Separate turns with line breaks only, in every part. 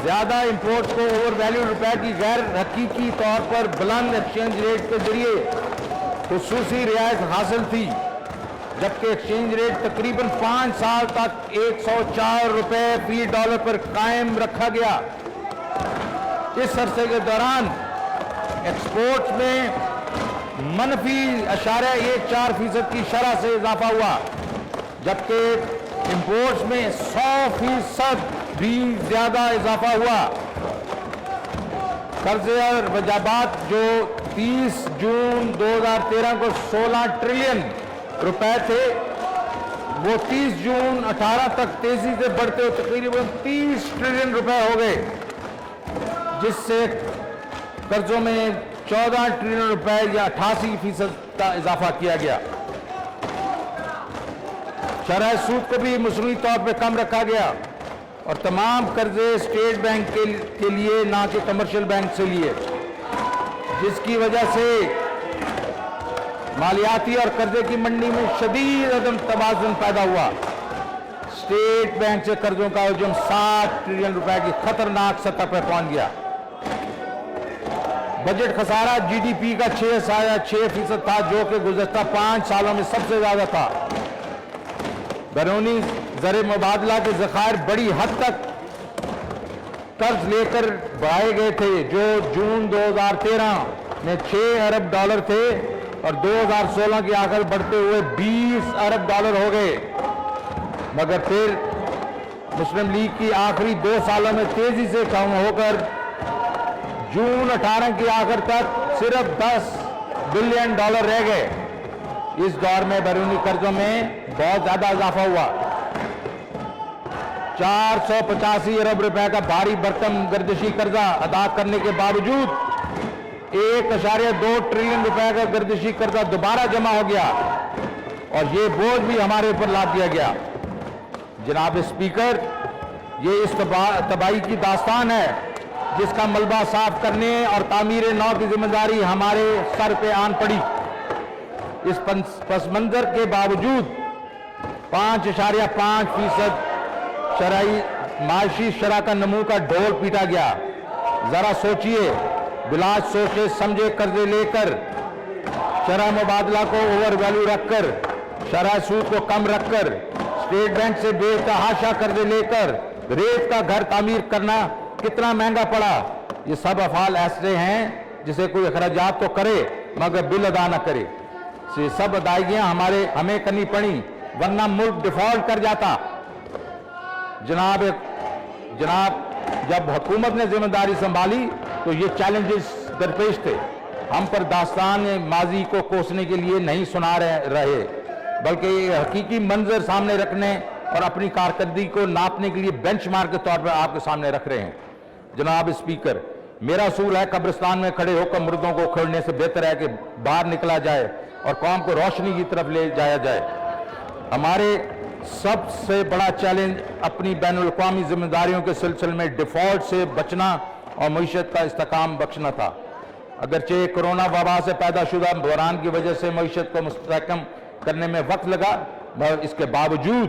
زیادہ امپورٹس کو over value روپے کی غیر حقیقی طور پر بلند ایکسچینج ریٹ کے ذریعے خصوصی رعایت حاصل تھی، جبکہ ایکسچینج ریٹ تقریباً 5 سال تک 104 روپے فی ڈالر پر قائم رکھا گیا۔ اس عرصے کے دوران ایکسپورٹس میں -0.14% کی شرح سے اضافہ ہوا، جبکہ امپورٹس میں 100% بھی زیادہ اضافہ ہوا۔ قرضے اور وجابات جو 30 جون 2013 کو 16 ٹریلین روپے تھے، وہ 30 جون 18 تک تیزی سے بڑھتے ہوئے تقریباً 30 ٹریلین روپے ہو گئے، جس سے قرضوں میں 14 ٹریلین روپے یا 88% کا اضافہ کیا گیا۔ شرح سود کو بھی مصنوعی طور پہ کم رکھا گیا اور تمام قرضے اسٹیٹ بینک کے لیے نہ کہ کمرشل بینک سے لیے، جس کی وجہ سے مالیاتی اور قرضے کی منڈی میں شدید عدم توازن پیدا ہوا۔ اسٹیٹ بینک سے قرضوں کا حجم 60 ٹریلین روپے کی خطرناک سطح پر پہنچ گیا۔ بجٹ خسارہ جی ڈی پی کا 6.6% تھا، جو کہ گزشتہ 5 سالوں میں سب سے زیادہ تھا۔ بیرونی زر مبادلہ کے ذخائر بڑی حد تک قرض لے کر بڑھائے گئے تھے، جو جون 2013 میں 6 ارب ڈالر تھے اور 2016 کی آخر بڑھتے ہوئے 20 ارب ڈالر ہو گئے، مگر پھر مسلم لیگ کی آخری 2 سالوں میں تیزی سے کم ہو کر جون 18 کی آخر تک صرف 10 بلین ڈالر رہ گئے۔ اس دور میں بیرونی قرضوں میں بہت زیادہ اضافہ ہوا۔ 485 ارب روپے کا بھاری بھرکم گردشی قرضہ ادا کرنے کے باوجود 1.2 ٹریلین روپے کا گردشی قرضہ دوبارہ جمع ہو گیا اور یہ بوجھ بھی ہمارے اوپر لاد دیا گیا۔ جناب اسپیکر، یہ اس تباہی کی داستان ہے جس کا ملبہ صاف کرنے اور تعمیر نو کی ذمہ داری ہمارے سر پہ آن پڑی۔ اس پس منظر کے باوجود 5.5% معاشی شرح کا نمو کا ڈھول پیٹا گیا۔ ذرا سوچئے، بلا سوچے سمجھے قرضے لے کر، شرح مبادلہ کو اوور ویلیو رکھ کر، شرح سود کو کم رکھ کر، اسٹیٹ بینک سے بے تحاشا قرضے لے کر ریت کا گھر تعمیر کرنا کتنا مہنگا پڑا۔ یہ سب افعال ایسے ہیں جسے کوئی اخراجات تو کرے مگر بل ادا نہ کرے۔ یہ سب ادائیگیاں ہمیں کرنی پڑی، ورنہ ملک ڈیفالٹ کر جاتا۔ جناب جب حکومت نے ذمہ داری سنبھالی تو یہ چیلنجز درپیش تھے۔ ہم پر داستان ماضی کو کوسنے کے لیے نہیں سنا رہے، بلکہ یہ حقیقی منظر سامنے رکھنے اور اپنی کارکردگی کو ناپنے کے لیے بینچ مارک کے طور پر آپ کے سامنے رکھ رہے ہیں۔ جناب اسپیکر، میرا اصول ہے قبرستان میں کھڑے ہو کر مردوں کو کھڑنے سے بہتر ہے کہ باہر نکلا جائے اور قوم کو روشنی کی طرف لے جایا جائے۔ ہمارے سب سے بڑا چیلنج اپنی بین الاقوامی ذمہ داریوں کے سلسلے میں ڈیفالٹ سے بچنا اور معیشت کا استحکام بخشنا تھا۔ اگرچہ کرونا وبا سے پیدا شدہ بحران کی وجہ سے معیشت کو مستحکم کرنے میں وقت لگا، مگر اس کے باوجود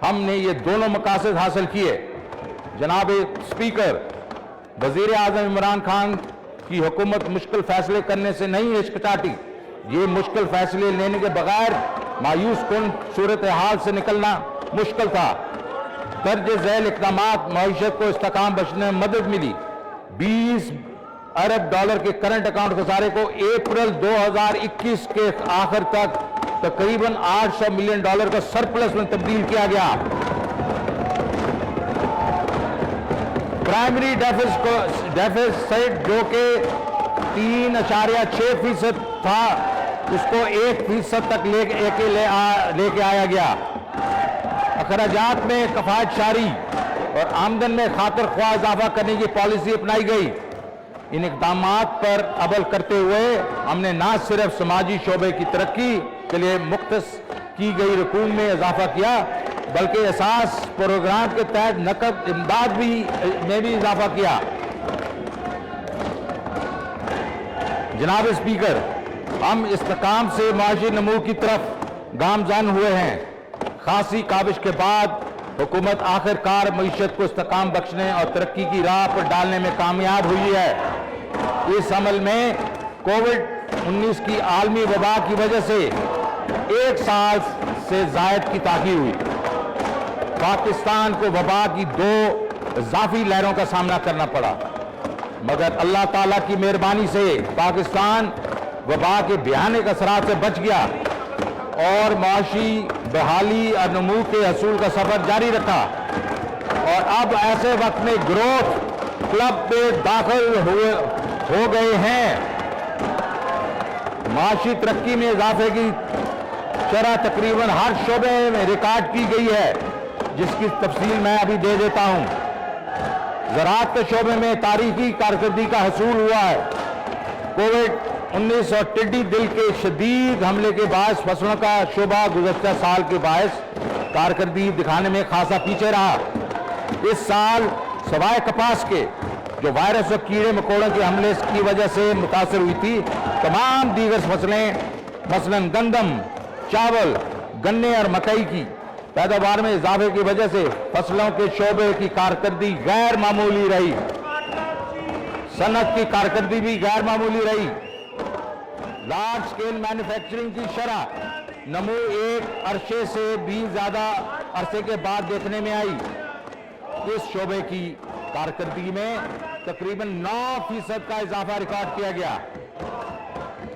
ہم نے یہ دونوں مقاصد حاصل کیے۔ جناب اسپیکر، وزیر اعظم عمران خان کی حکومت مشکل فیصلے کرنے سے نہیں ہچکچاتی۔ یہ مشکل فیصلے لینے کے بغیر مایوس کن صورتحال سے نکلنا مشکل تھا۔ درج ذیل اقدامات معیشت کو استحکام بخشنے میں مدد ملی۔ 20 ارب ڈالر کے کرنٹ اکاؤنٹ خسارے کو اپریل 2021 کے آخر تک تقریباً 800 ملین ڈالر کا سرپلس میں تبدیل کیا گیا۔ پرائمری ڈیفیسٹ جو کہ 3.6% تھا، اس کو 1% تک لے کے آیا گیا۔ اخراجات میں کفایت شاری اور آمدن میں خاطر خواہ اضافہ کرنے کی پالیسی اپنائی گئی۔ ان اقدامات پر عمل کرتے ہوئے ہم نے نہ صرف سماجی شعبے کی ترقی کے لیے مختص کی گئی رقوم میں اضافہ کیا، بلکہ اساس پروگرام کے تحت نقد امداد میں بھی اضافہ کیا۔ جناب اسپیکر، ہم استحکام سے معاشی نمو کی طرف گامزن ہوئے ہیں۔ خاصی کاوش کے بعد हुकूमत आखिरकार मईशत को इस्तेकाम बख्शने और तरक्की की राह पर डालने में कामयाब हुई है। इस अमल में कोविड-19 की आलमी वबा की वजह से 1 साल से ज़ायद की ताख़ीर हुई। पाकिस्तान को वबा की 2 इज़ाफ़ी लहरों का सामना करना पड़ा, मगर अल्लाह ताला की मेहरबानी से पाकिस्तान वबा के भयानक असरात से बच गया और माशी बहाली और नमू के हसूल का सफर जारी रखा। और अब ऐसे वक्त में ग्रोथ क्लब में दाखिल हो गए हैं। माशी तरक्की में इजाफे की शरह तकरीबन हर शोबे में रिकॉर्ड की गई है, जिसकी तफसील मैं अभी दे देता हूं। ज़राअत के शोबे में तारीखी कारकर्दगी का हसूल हुआ है। कोविड-19 और टिड्डी दिल के शदीद हमले के बायस फसलों का शोबा गुज़श्ता साल के बायस कारकर्दगी दिखाने में खासा पीछे रहा। इस साल सवाए कपास के जो वायरस और कीड़े मकोड़ों के हमले की वजह से मुतासर हुई थी, तमाम दीगर फसलें मसलन गंदम, चावल, गन्ने और मकई की पैदावार में इजाफे की वजह से फसलों के शोबे की कारकर्दगी गैर मामूली रही। सनत की कारकर्दगी भी गैर मामूली रही। लार्ज स्केल मैन्युफैक्चरिंग की शरह नमू एक अरसे से भी ज्यादा अरसे के बाद देखने में आई। इस शोबे की कारकर्दगी में तकरीबन 9% का इजाफा रिकॉर्ड किया गया,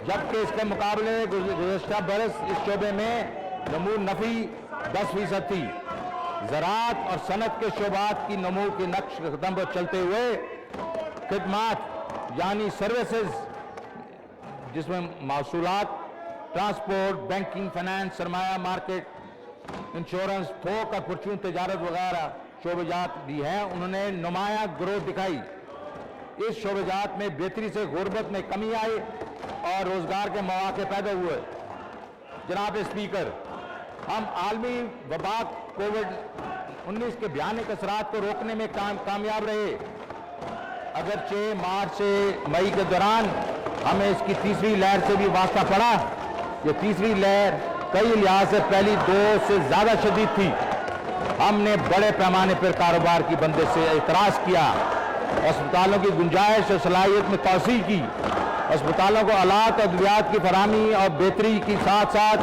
जबकि इसके मुकाबले गुज़श्ता बरस इस शोबे में नमू नफी 10% थी। ज़राअत और सनत के शोबात की नमू के नक्श कदम पर चलते हुए खिदमात यानी सर्विसेज, जिसमें मौसूलात, ट्रांसपोर्ट, बैंकिंग, फाइनेंस, सरमाया मार्केट, इंश्योरेंस, थोक और परचून तजारत वगैरह शोबेजात भी हैं, उन्होंने नुमाया ग्रोथ दिखाई। इस शोबेजात में बेहतरी से गुर्बत में कमी आई और रोजगार के मौके पैदा हुए। जनाब स्पीकर, हम आलमी वबा कोविड-19 के भयानक असरात को रोकने में कामयाब रहे। अगरचे मार्च से मई के दौरान हमें इसकी तीसरी लहर से भी वास्ता पड़ा। ये तीसरी लहर कई लिहाज से पहली 2 से ज़्यादा शदीद थी। हमने बड़े पैमाने पर कारोबार की बंदिश से एतराज़ किया, अस्पतालों की गुंजाइश और सलाहियत में तोसी की, अस्पतालों को आलात और अद्वियात की फराहमी और बेहतरी के साथ साथ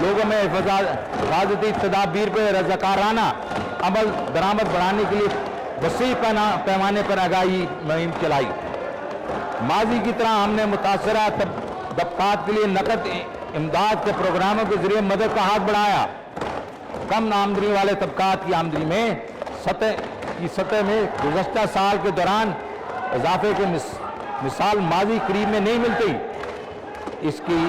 लोगों में हिफाजती तदाबीर पर रज़ाकाराना अमल दरामद बढ़ाने के लिए वसी पैमाने पर आगाही मुहिम चलाई। माजी की तरह हमने मुतासरा तबकात के लिए नकद इमदाद के प्रोग्रामों के जरिए मदद का हाथ बढ़ाया। कम आमदनी वाले तबकात की आमदनी में सतह में गुज़श्ता साल के दौरान इजाफे की मिसाल माजी करीब में नहीं मिलती। इसकी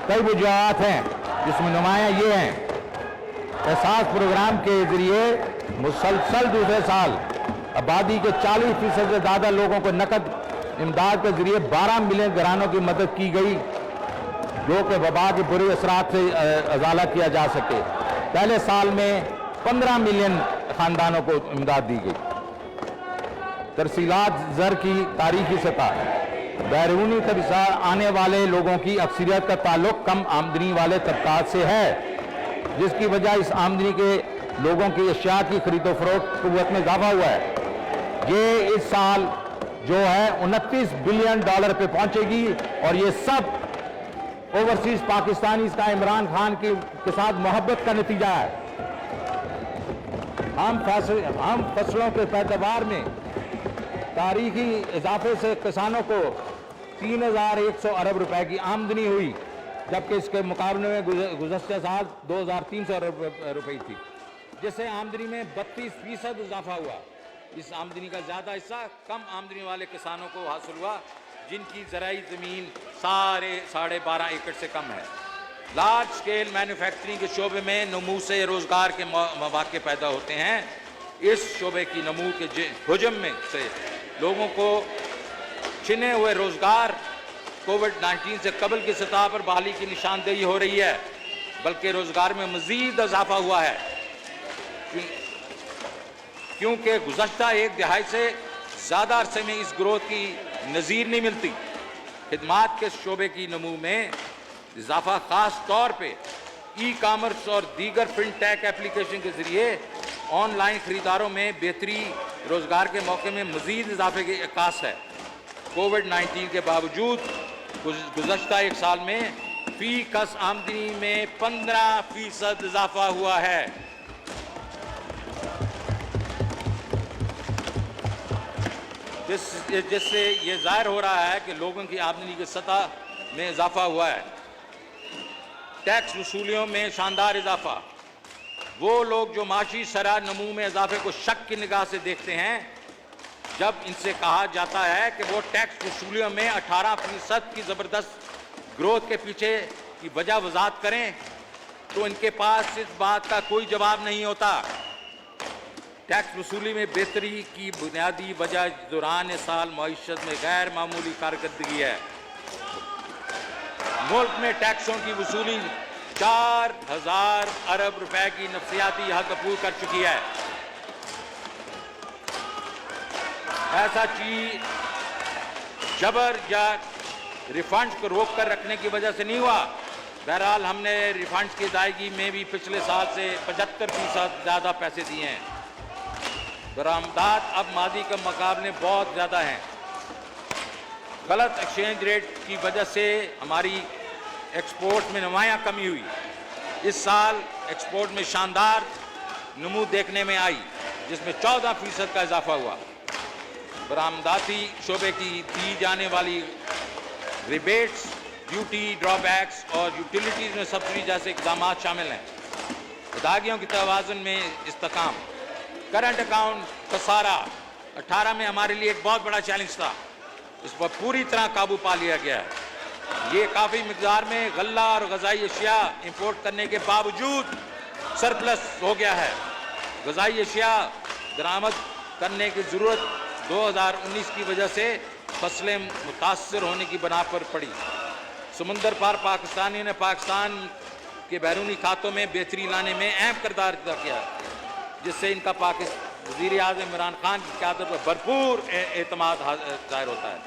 कई वजूहात हैं, जिसमें नुमाया ये हैं। एहसास प्रोग्राम के जरिए मुसलसल दूसरे साल आबादी के 40% से ज़्यादा लोगों को नकद इमदाद के जरिए 12 मिलियन घरानों की मदद की गई, जो कि वबा के बुरे असरात से अजाला किया जा सके। पहले साल में 15 मिलियन खानदानों को इमदाद दी गई। तरसीलात ज़र की तारीखी सतह, बैरूनी तबसर आने वाले लोगों की अक्सरियत का ताल्लुक कम आमदनी वाले तबकात से है, जिसकी वजह इस आमदनी के लोगों की अशिया की खरीदो फरोख्त क़ुव्वत में इजाफा हुआ है। ये इस साल जो है $29 बिलियन पे पहुंचेगी और ये सब ओवरसीज पाकिस्तानी का इमरान खान के साथ मोहब्बत का नतीजा है। हम फसलों के पैदावार में तारीखी इजाफे से किसानों को 3,100 अरब रुपए की आमदनी हुई, जबकि इसके मुकाबले में गुज़श्ता साल 2,300 अरब रुपए थी, जिससे आमदनी में 32% इजाफा हुआ। इस आमदनी का ज़्यादा हिस्सा कम आमदनी वाले किसानों को हासिल हुआ, जिनकी ज़राई ज़मीन 12.5 एकड़ से कम है। लार्ज स्केल मैन्युफैक्चरिंग के शोबे में नमू से रोज़गार के मौके पैदा होते हैं। इस शोबे की नमू के हुजम में से लोगों को छिने हुए रोज़गार कोविड-19 से कबल की सतह पर बहाली की निशानदेही हो रही है, बल्कि रोज़गार में मज़ीद इजाफा हुआ है, क्योंकि गुज़श्ता एक दिहाई से ज़्यादा अरसे में इस ग्रोथ की नज़ीर नहीं मिलती। खिदमात के शोबे की नमू में इजाफा ख़ास तौर पे ई कॉमर्स और दीगर फिनटेक एप्लीकेशन के ज़रिए آن لائن خریداروں میں بہتری روزگار کے موقع میں مزید اضافے کی عکاس ہے۔ کووڈ-19 کے باوجود گزشتہ ایک سال میں فی کس آمدنی میں 15% اضافہ ہوا ہے۔ جس سے یہ ظاہر ہو رہا ہے کہ لوگوں کی آمدنی کی سطح میں اضافہ ہوا ہے۔ ٹیکس وصولیوں میں شاندار اضافہ۔ وہ لوگ جو معاشی شرح نمو میں اضافے کو شک کی نگاہ سے دیکھتے ہیں، جب ان سے کہا جاتا ہے کہ وہ ٹیکس وصولیوں میں 18% کی زبردست گروتھ کے پیچھے کی وجہ وضاحت کریں تو ان کے پاس اس بات کا کوئی جواب نہیں ہوتا۔ ٹیکس وصولی میں بہتری کی بنیادی وجہ دوران سال معیشت میں غیر معمولی کارکردگی ہے۔ ملک میں ٹیکسوں کی وصولی 4000 ارب روپے کی نفسیاتی حد عبور کر چکی ہے۔ ایسا چیز جبر یا ریفنڈز کو روک کر رکھنے کی وجہ سے نہیں ہوا۔ بہرحال ہم نے ریفنڈز کی ادائیگی میں بھی پچھلے سال سے 75% زیادہ پیسے دیے ہیں۔ برآمدات اب ماضی کے مقابلے بہت زیادہ ہیں۔ غلط ایکسچینج ریٹ کی وجہ سے ہماری ایکسپورٹ میں نمایاں کمی ہوئی۔ اس سال ایکسپورٹ میں شاندار نمو دیکھنے میں آئی، جس میں 14% کا اضافہ ہوا۔ برآمداتی شعبے کی دی جانے والی ریبیٹس، ڈیوٹی ڈرا بیکس اور یوٹیلیٹیز میں سبسڈی جیسے اقدامات شامل ہیں۔ ادائیگیوں کی توازن میں استحکام۔ کرنٹ اکاؤنٹ خسارہ 18 میں ہمارے لیے ایک بہت بڑا چیلنج تھا، اس پر پوری طرح قابو پا لیا گیا ہے۔ یہ کافی مقدار میں غلہ اور غذائی اشیاء امپورٹ کرنے کے باوجود سرپلس ہو گیا ہے۔ غذائی اشیاء درآمد کرنے کی ضرورت 2019 کی وجہ سے فصلیں متاثر ہونے کی بنا پر پڑی۔ سمندر پار پاکستانیوں نے پاکستان کے بیرونی کھاتوں میں بہتری لانے میں اہم کردار ادا کیا، جس سے ان کا وزیر اعظم عمران خان کی قیادت پر بھرپور اعتماد ظاہر ہوتا ہے۔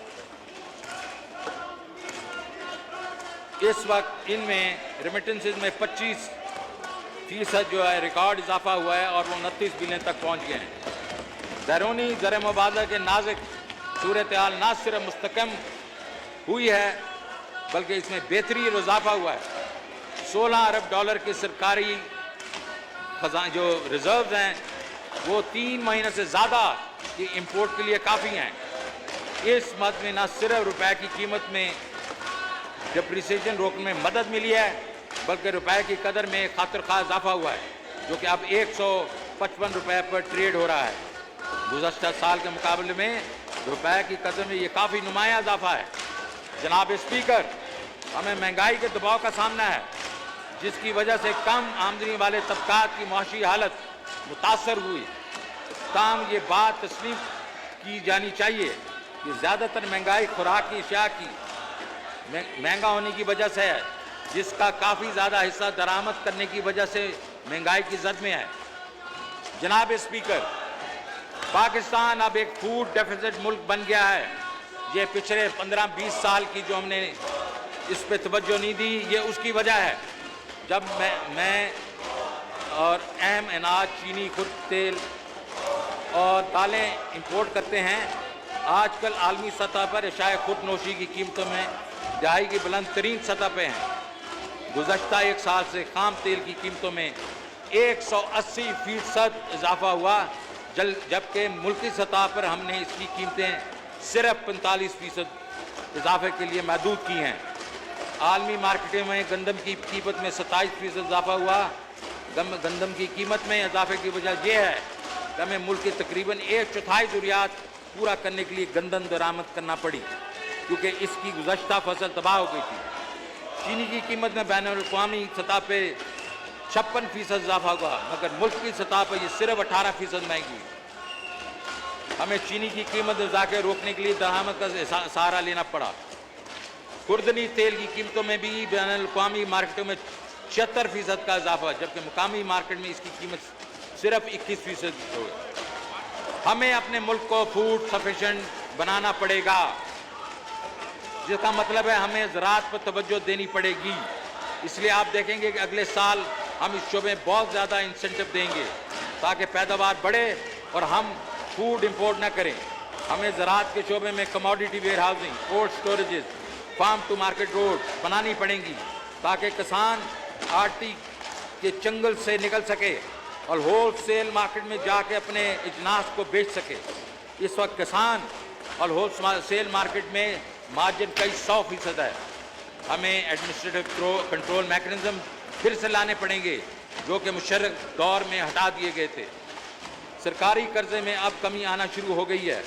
اس وقت ان میں ریمیٹنسز میں 25% جو ہے ریکارڈ اضافہ ہوا ہے اور وہ 29 بلین تک پہنچ گئے ہیں۔ بیرونی زر مبادلہ کے نازک صورتحال نہ صرف مستحکم ہوئی ہے بلکہ اس میں بہتری اور اضافہ ہوا ہے۔ 16 ارب ڈالر کے سرکاری جو ریزروز ہیں وہ 3 مہینے سے زیادہ کی امپورٹ کے لیے کافی ہیں۔ اس مد میں نہ صرف روپے کی قیمت میں ڈپریسیشن روکنے میں مدد ملی ہے بلکہ روپے کی قدر میں خاطر خواہ اضافہ ہوا ہے، جو کہ اب 155 روپے پر ٹریڈ ہو رہا ہے۔ گزشتہ سال کے مقابلے میں روپے کی قدر میں یہ کافی نمایاں اضافہ ہے۔ جناب اسپیکر، ہمیں مہنگائی کے دباؤ کا سامنا ہے، جس کی وجہ سے کم آمدنی والے طبقات کی معاشی حالت متاثر ہوئی۔ تاہم یہ بات تسلیم کی جانی چاہیے کہ زیادہ تر مہنگائی خوراک کی اشیاء کی مہنگا ہونے کی وجہ سے ہے، جس کا کافی زیادہ حصہ درآمد کرنے کی وجہ سے مہنگائی کی زد میں ہے۔ جناب اسپیکر، پاکستان اب ایک فوڈ ڈیفیسٹ ملک بن گیا ہے۔ یہ پچھلے 15-20 سال کی جو ہم نے اس پہ توجہ نہیں دی، یہ اس کی وجہ ہے۔ جب میں اور اہم اناج، چینی، خرد تیل اور دالیں امپورٹ کرتے ہیں، آج کل عالمی سطح پر اشیاء خود نوشی کی قیمتوں میں دہائی کی بلند ترین سطح پہ ہیں۔ گزشتہ ایک سال سے خام تیل کی قیمتوں میں 180% اضافہ ہوا، جبکہ ملکی سطح پر ہم نے اس کی قیمتیں صرف 45% اضافے کے لیے محدود کی ہیں۔ عالمی مارکیٹوں میں گندم کی قیمت میں 27% اضافہ ہوا۔ گندم کی قیمت میں اضافے کی وجہ یہ ہے کہ ہمیں ملک کی تقریباً 1/4 ضروریات پورا کرنے کے لیے گندم درآمد کرنا پڑی، کیونکہ اس کی گزشتہ فصل تباہ ہو گئی تھی۔ چینی کی قیمت میں بین الاقوامی سطح پہ 56% اضافہ ہوا، مگر ملک کی سطح پر یہ صرف 18% مہنگی ہوئی۔ ہمیں چینی کی قیمت اضافے روکنے کے لیے درآمد کا سہارا لینا پڑا۔ خوردنی تیل کی قیمتوں میں بھی بین الاقوامی مارکیٹوں میں 76% کا اضافہ، جبکہ مقامی مارکیٹ میں اس کی قیمت صرف 21% ہو گئی۔ ہمیں اپنے ملک کو فوڈ سفیشینٹ بنانا پڑے گا، جس کا مطلب ہے ہمیں زراعت پر توجہ دینی پڑے گی۔ اس لیے آپ دیکھیں گے کہ اگلے سال ہم اس شعبے میں بہت زیادہ انسینٹو دیں گے۔
تاکہ پیداوار بڑھے اور ہم فوڈ امپورٹ نہ کریں۔ ہمیں زراعت کے شعبے میں commodity warehousing, cold storages, farm to market road بنانی پڑیں گی تاکہ کسان آٹی کے چنگل سے نکل سکے اور ہول سیل مارکیٹ میں جا کے اپنے اجناس کو بیچ سکے۔ اس وقت کسان اور ہول سیل مارکیٹ میں مارجن کئی 100% ہے۔ ہمیں ایڈمنسٹریٹو کنٹرول میکنزم پھر سے لانے پڑیں گے جو کہ مشرف دور میں ہٹا دیے گئے تھے۔ سرکاری قرضے میں اب کمی آنا شروع ہو گئی ہے۔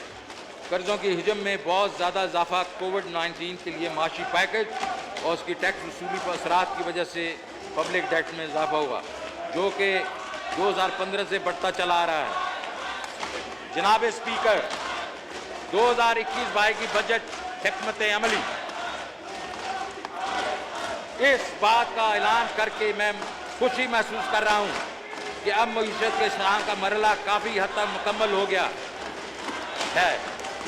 قرضوں کی حجم میں بہت زیادہ اضافہ کووڈ-19 کے لیے معاشی پیکج اور اس کی ٹیکس وصولی پر اثرات کی وجہ سے پبلک ڈیٹ میں اضافہ ہوا جو کہ 2015 سے بڑھتا چلا آ رہا ہے۔ جناب اسپیکر، 2021-22 کی بجٹ حکمت عملی اس بات کا اعلان کر کے میں خوشی محسوس کر رہا ہوں کہ اب معیشت کے اصلاح کا مرحلہ کافی حد تک مکمل ہو گیا ہے۔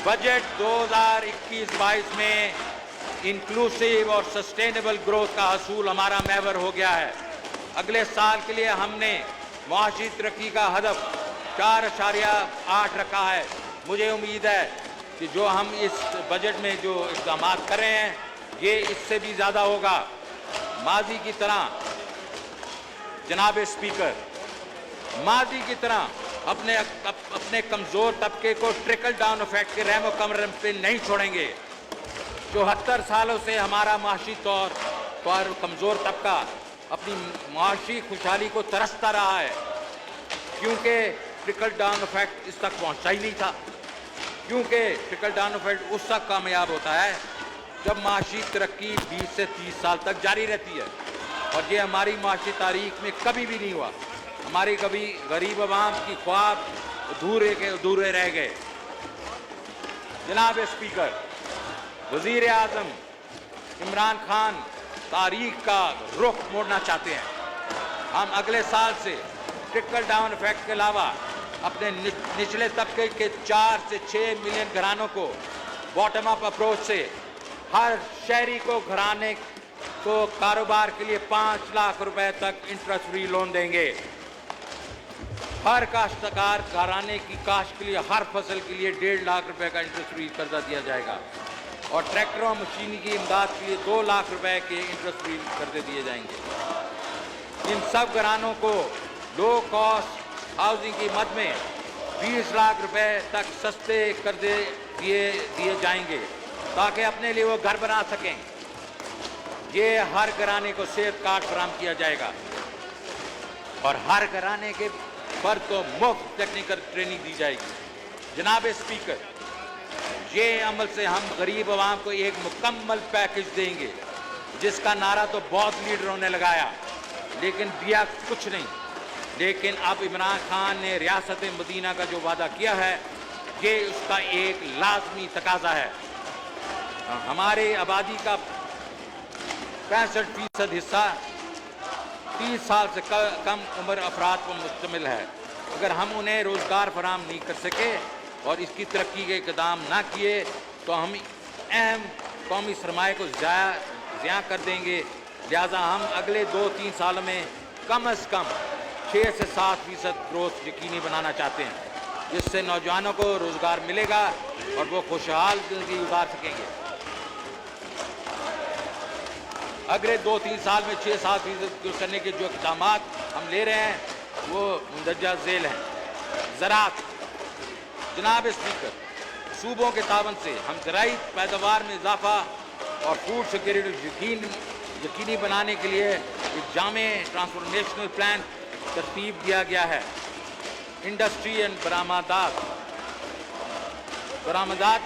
بجٹ 2021-22 میں انکلوسیو اور سسٹینیبل گروتھ کا حصول ہمارا محور ہو گیا ہے۔ اگلے سال کے لیے ہم نے معاشی ترقی کا ہدف 4.8 رکھا ہے۔ مجھے امید ہے کہ جو ہم اس بجٹ میں جو اقدامات کر رہے ہیں یہ اس سے بھی زیادہ ہوگا۔ ماضی کی طرح جناب اسپیکر، ماضی کی طرح اپنے کمزور طبقے کو ٹرکل ڈاؤن افیکٹ کے رحم و کرم پہ نہیں چھوڑیں گے۔ 74 سالوں سے ہمارا معاشی طور پر کمزور طبقہ اپنی معاشی خوشحالی کو ترستا رہا ہے کیونکہ ٹرکل ڈاؤن افیکٹ اس تک پہنچا ہی نہیں تھا۔ کیونکہ ٹرکل ڈاؤن افیکٹ اس تک کامیاب ہوتا ہے جب معاشی ترقی 20 سے 30 سال تک جاری رہتی ہے، اور یہ ہماری معاشی تاریخ میں کبھی بھی نہیں ہوا۔ ہماری کبھی غریب عوام کی خواب ادھورے رہ گئے۔ جناب اسپیکر، وزیر اعظم عمران خان تاریخ کا رخ موڑنا چاہتے ہیں۔ ہم اگلے سال سے ٹرکل ڈاؤن افیکٹ کے علاوہ اپنے نچلے طبقے کے 4 سے 6 ملین گھرانوں کو باٹم اپ اپروچ سے ہر شہری کو گھرانے کو کاروبار کے لیے 5 لاکھ روپے تک انٹرسٹ فری لون دیں گے۔ ہر کاشتکار گھرانے کی کاشت کے لیے ہر فصل کے لیے 1.5 لاکھ روپے کا انٹرسٹ فری قرضہ دیا جائے گا، اور ٹریکٹروں مشینری کی امداد کے لیے 2 لاکھ روپے کے انٹرسٹ فری قرضے دیے جائیں گے۔ ان سب گھرانوں کو لو کاسٹ ہاؤسنگ کی مد میں 20 لاکھ روپے تک سستے قرضے دیے جائیں گے تاکہ اپنے لیے وہ گھر بنا سکیں۔ یہ ہر گھرانے کو صحت کارڈ فراہم کیا جائے گا اور ہر گھرانے کے فرد کو مفت ٹیکنیکل ٹریننگ دی جائے گی۔ جناب اسپیکر، یہ عمل سے ہم غریب عوام کو ایک مکمل پیکج دیں گے جس کا نعرہ تو بہت لیڈروں نے لگایا لیکن دیا کچھ نہیں۔ لیکن اب عمران خان نے ریاست مدینہ کا جو وعدہ کیا ہے یہ اس کا ایک لازمی تقاضا ہے۔ ہمارے آبادی کا 65% حصہ 30 سال سے کم عمر افراد پر مشتمل ہے۔ اگر ہم انہیں روزگار فراہم نہیں کر سکے اور اس کی ترقی کے اقدام نہ کیے تو ہم اہم قومی سرمایہ کو ضیاع کر دیں گے۔ لہٰذا ہم اگلے 2-3 سالوں میں کم از کم 6 سے 7% گروتھ یقینی بنانا چاہتے ہیں، جس سے نوجوانوں کو روزگار ملے گا اور وہ خوشحال زندگی گزار سکیں گے۔ اگلے 2-3 سال میں 6-7% کرنے کے جو اقدامات ہم لے رہے ہیں وہ مندرجہ ذیل ہیں۔ زراعت، جناب اسپیکر، صوبوں کے تعاون سے ہم زرعی پیداوار میں اضافہ اور فوڈ سیکورٹی یقینی بنانے کے لیے ایک جامع ٹرانسفارمیشنل پلان ترتیب دیا گیا ہے۔ انڈسٹری اینڈ برآمدات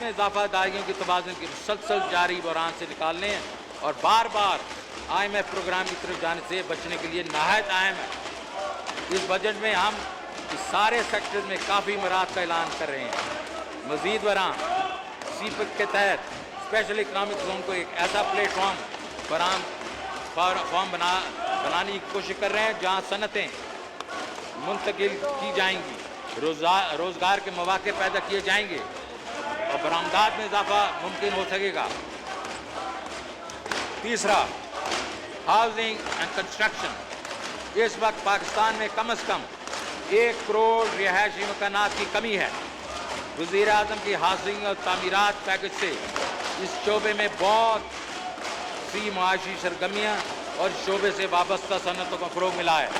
میں اضافہ ادائیگیوں کے توازن کے مسلسل جاری بحران سے نکالنے اور بار بار IMF پروگرام کی طرف جانے سے بچنے کے لیے نہایت اہم ہے۔ اس بجٹ میں ہم اس سارے سیکٹرز میں کافی مراحت کا اعلان کر رہے ہیں۔ مزید برآں CPEC کے تحت اسپیشل اکنامک زون کو ایک ایسا پلیٹ فارم بنانے کی کوشش کر رہے ہیں جہاں صنعتیں منتقل کی جائیں گی، روزگار کے مواقع پیدا کیے جائیں گے اور برآمدات میں اضافہ ممکن ہو سکے گا۔ تیسرا، ہاؤسنگ اینڈ کنسٹرکشن۔ اس وقت پاکستان میں کم از کم 1 करोड़ रिहायशी मकानात की कमी है। वज़ीर आज़म की हाउसिंग और तामीरात पैकेज से इस शोबे में बहुत सी मुआशी सरगर्मियाँ और शोबे से वाबस्ता सनतों को फ़रोग़ मिला है।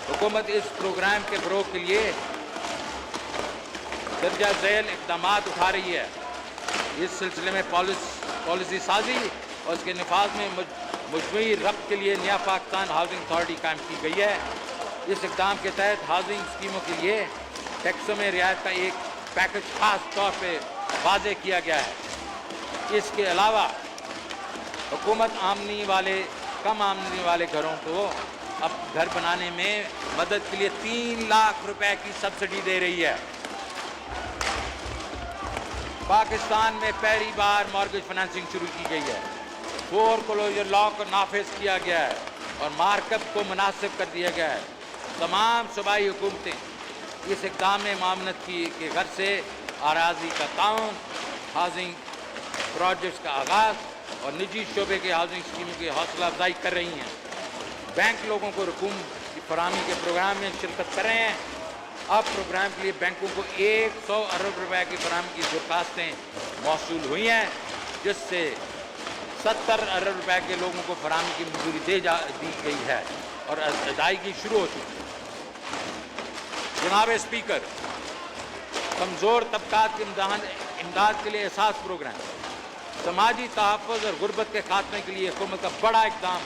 हुकूमत इस प्रोग्राम के फ़रोग़ के लिए दर्जा झैल इक़दामात उठा रही है। इस सिलसिले में पॉलिसी साजी और उसके निफाज में मजमूई रब्त के लिए नया पाकिस्तान हाउसिंग अथॉरिटी कायम की गई है। इस इक़दाम के तहत हाउसिंग स्कीमों के लिए टैक्सों में रियायत का एक पैकेज खास तौर पे वाज़े किया गया है। इसके अलावा हुकूमत कम आमदनी वाले घरों को अब घर बनाने में मदद के लिए 3 लाख रुपए की सब्सिडी दे रही है। पाकिस्तान में पहली बार मॉर्गेज फाइनेंसिंग शुरू की गई है। फोरक्लोजर लॉ को नाफिज किया गया है और मार्कअप को मुनासिब कर दिया गया है। तमाम सूबाई हुकूमतें इस इक़दाम में मामनत के घर से आराजी का ताउन, हाउसिंग प्रोजेक्ट्स का आगाज़ और निजी शोबे के हाउसिंग स्कीमों की हौसला अफजाई कर रही हैं। बैंक लोगों को रकूम की फराहमी के प्रोग्राम में शिरकत कर रहे हैं। अब प्रोग्राम के लिए बैंकों को 100 अरब रुपए की फराहमी की दरख्वास्तें मौसूल हुई हैं, जिससे 70 अरब रुपए के लोगों को फराहमी की मंजूरी दी गई है और अदायगी शुरू हो चुकी है। जनाब स्पीकर, कमज़ोर तबकात की इमदाद के लिए एहसास प्रोग्राम, समाजी तहफ़्फ़ुज़ और गुर्बत के खात्मे के लिए हुकूमत का बड़ा इक़दाम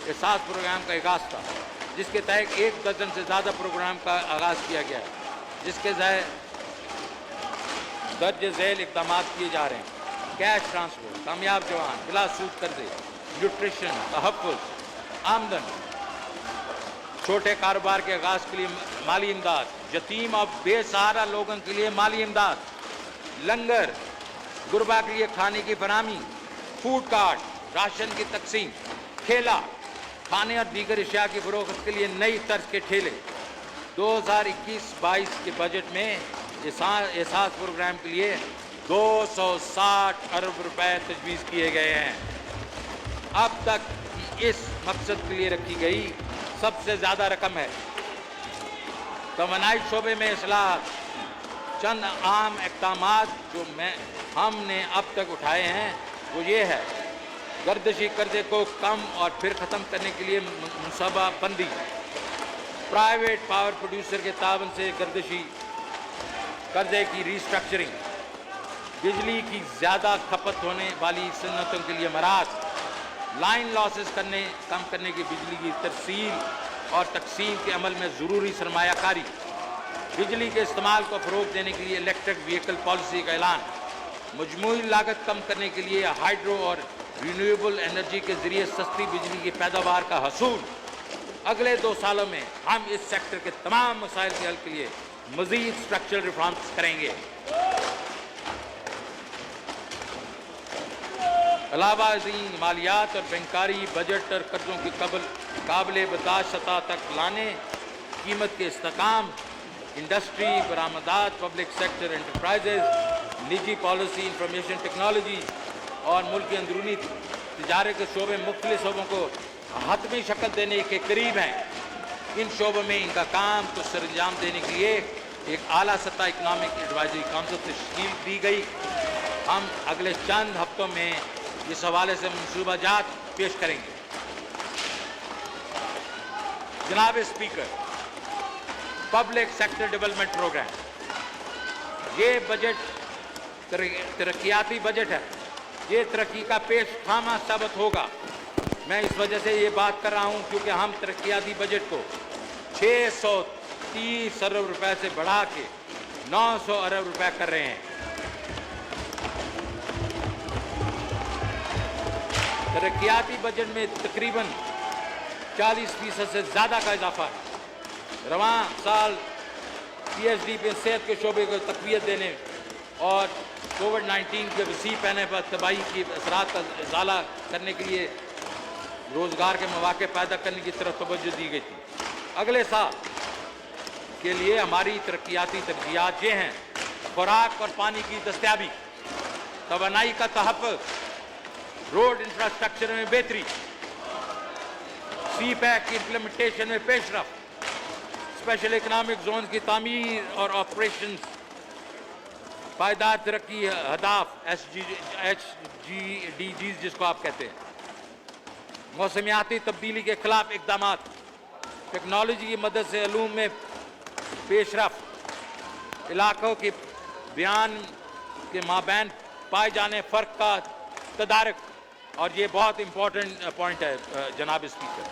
एहसास प्रोग्राम का आगाज़ था, जिसके तहत 1 दर्जन से ज़्यादा प्रोग्राम का आगाज़ किया गया है, जिसके दर्ज झैल इक़दाम किए जा रहे हैं। कैश ट्रांसफर, कामयाब जवान, बिला सूद कर्जे, न्यूट्रिशन, तहफ़्फ़ुज़, आमदन, छोटे कारोबार के आगाज़ के लिए माली इमदाद, यतीम और बेसहारा लोगों के लिए माली इमदाद, लंगर, गुरबा के लिए खाने की फराहमी, फूड कार्ट, राशन की तकसीम, ठेला, खाने और दीगर अशिया की फरोख्त के लिए नई तर्ज के ठेले। 2021-22 के बजट में एहसास प्रोग्राम के लिए 260 अरब रुपए तजवीज़ किए गए हैं। अब तक इस मकसद के लिए रखी गई सबसे ज़्यादा रकम है। तवानाई शोबे में इस्लाह, चंद आम इक़दामात जो हमने अब तक उठाए हैं वो ये है: गर्दशी कर्जे को कम और फिर ख़त्म करने के लिए मनसूबा बंदी, प्राइवेट पावर प्रोड्यूसर के ताबन से गर्दशी कर्जे की रिस्ट्रक्चरिंग, बिजली की ज़्यादा खपत होने वाली सन्नतों के लिए मराहत, लाइन लॉसेस कम करने की बिजली की तरसील और तकसीम के अमल में ज़रूरी सरमायाकारी, बिजली के इस्तेमाल को फ़रोग़ देने के लिए इलेक्ट्रिक व्हीकल पॉलिसी का ऐलान, मजमूई लागत कम करने के लिए हाइड्रो और रिन्यूएबल एनर्जी के ज़रिए सस्ती बिजली की पैदावार का हसूल। अगले 2 सालों में हम इस सेक्टर के तमाम मसाइल के हल के लिए मज़ीद स्ट्रक्चरल रिफॉर्म्स करेंगे। अलावा मालियात और बैंकारी बजट और कर्जों की काबिल बर्दाश्त सतह तक लाने, कीमत के इस्तेहकाम, इंडस्ट्री, बरामदात, पब्लिक सेक्टर एंटरप्राइजेज, निजी पॉलिसी, इंफॉर्मेशन टेक्नोलॉजी और मुल्क के अंदरूनी तिजारत के शोबे मुख्तलिफ शोबों को हतमी शक्ल देने के करीब हैं। इन शोबों में इनका काम को सरंजाम देने के लिए एक आला सतह इकनॉमिक एडवाइजरी काउंसिल तश्कील दी गई। हम अगले चंद हफ्तों में इस हवाले से मनसूबाजात पेश करेंगे। जनाब speaker, public sector development programme, ये बजट तरक्याती बजट है। ये तरक्की का पेश खामा साबित होगा। मैं इस वजह से ये बात कर रहा हूँ क्योंकि हम तरक्याती बजट को 630 अरब रुपए से बढ़ा के 900 अरब रुपए कर रहे हैं। तरक्याती बजट में तकरीबन 40% से ज़्यादा का इजाफा है। रवां साल PhD पे सेहत के शोबे को तक़वियत देने और कोविड-19 के वसी पैने पर तबाही की असरात का इज़ाला करने के लिए रोज़गार के मौके पैदा करने की तरफ तवज्जो दी गई थी। अगले साल के लिए हमारी तरक्याती तरजीहात ये हैं: खुराक और पानी की दस्तयाबी, तवानाई का तहफ़्फ़ुज़, रोड इंफ्रास्ट्रक्चर में बेहतरी, CPEC की इम्प्लीमेंटेशन में पेशरफ, स्पेशल इकनॉमिक जोन की तामीर और ऑपरेशन, पायदार तरक्की हदाफ HDGs जिसको आप कहते हैं, मौसमियाती तब्दीली के खिलाफ इकदाम, टेक्नोलॉजी की मदद से अलूम में पेशरफ, इलाकों के बयान के माबैन पाए जाने फ़र्क का तदारक, और ये बहुत इम्पोर्टेंट पॉइंट है जनाब स्पीकर,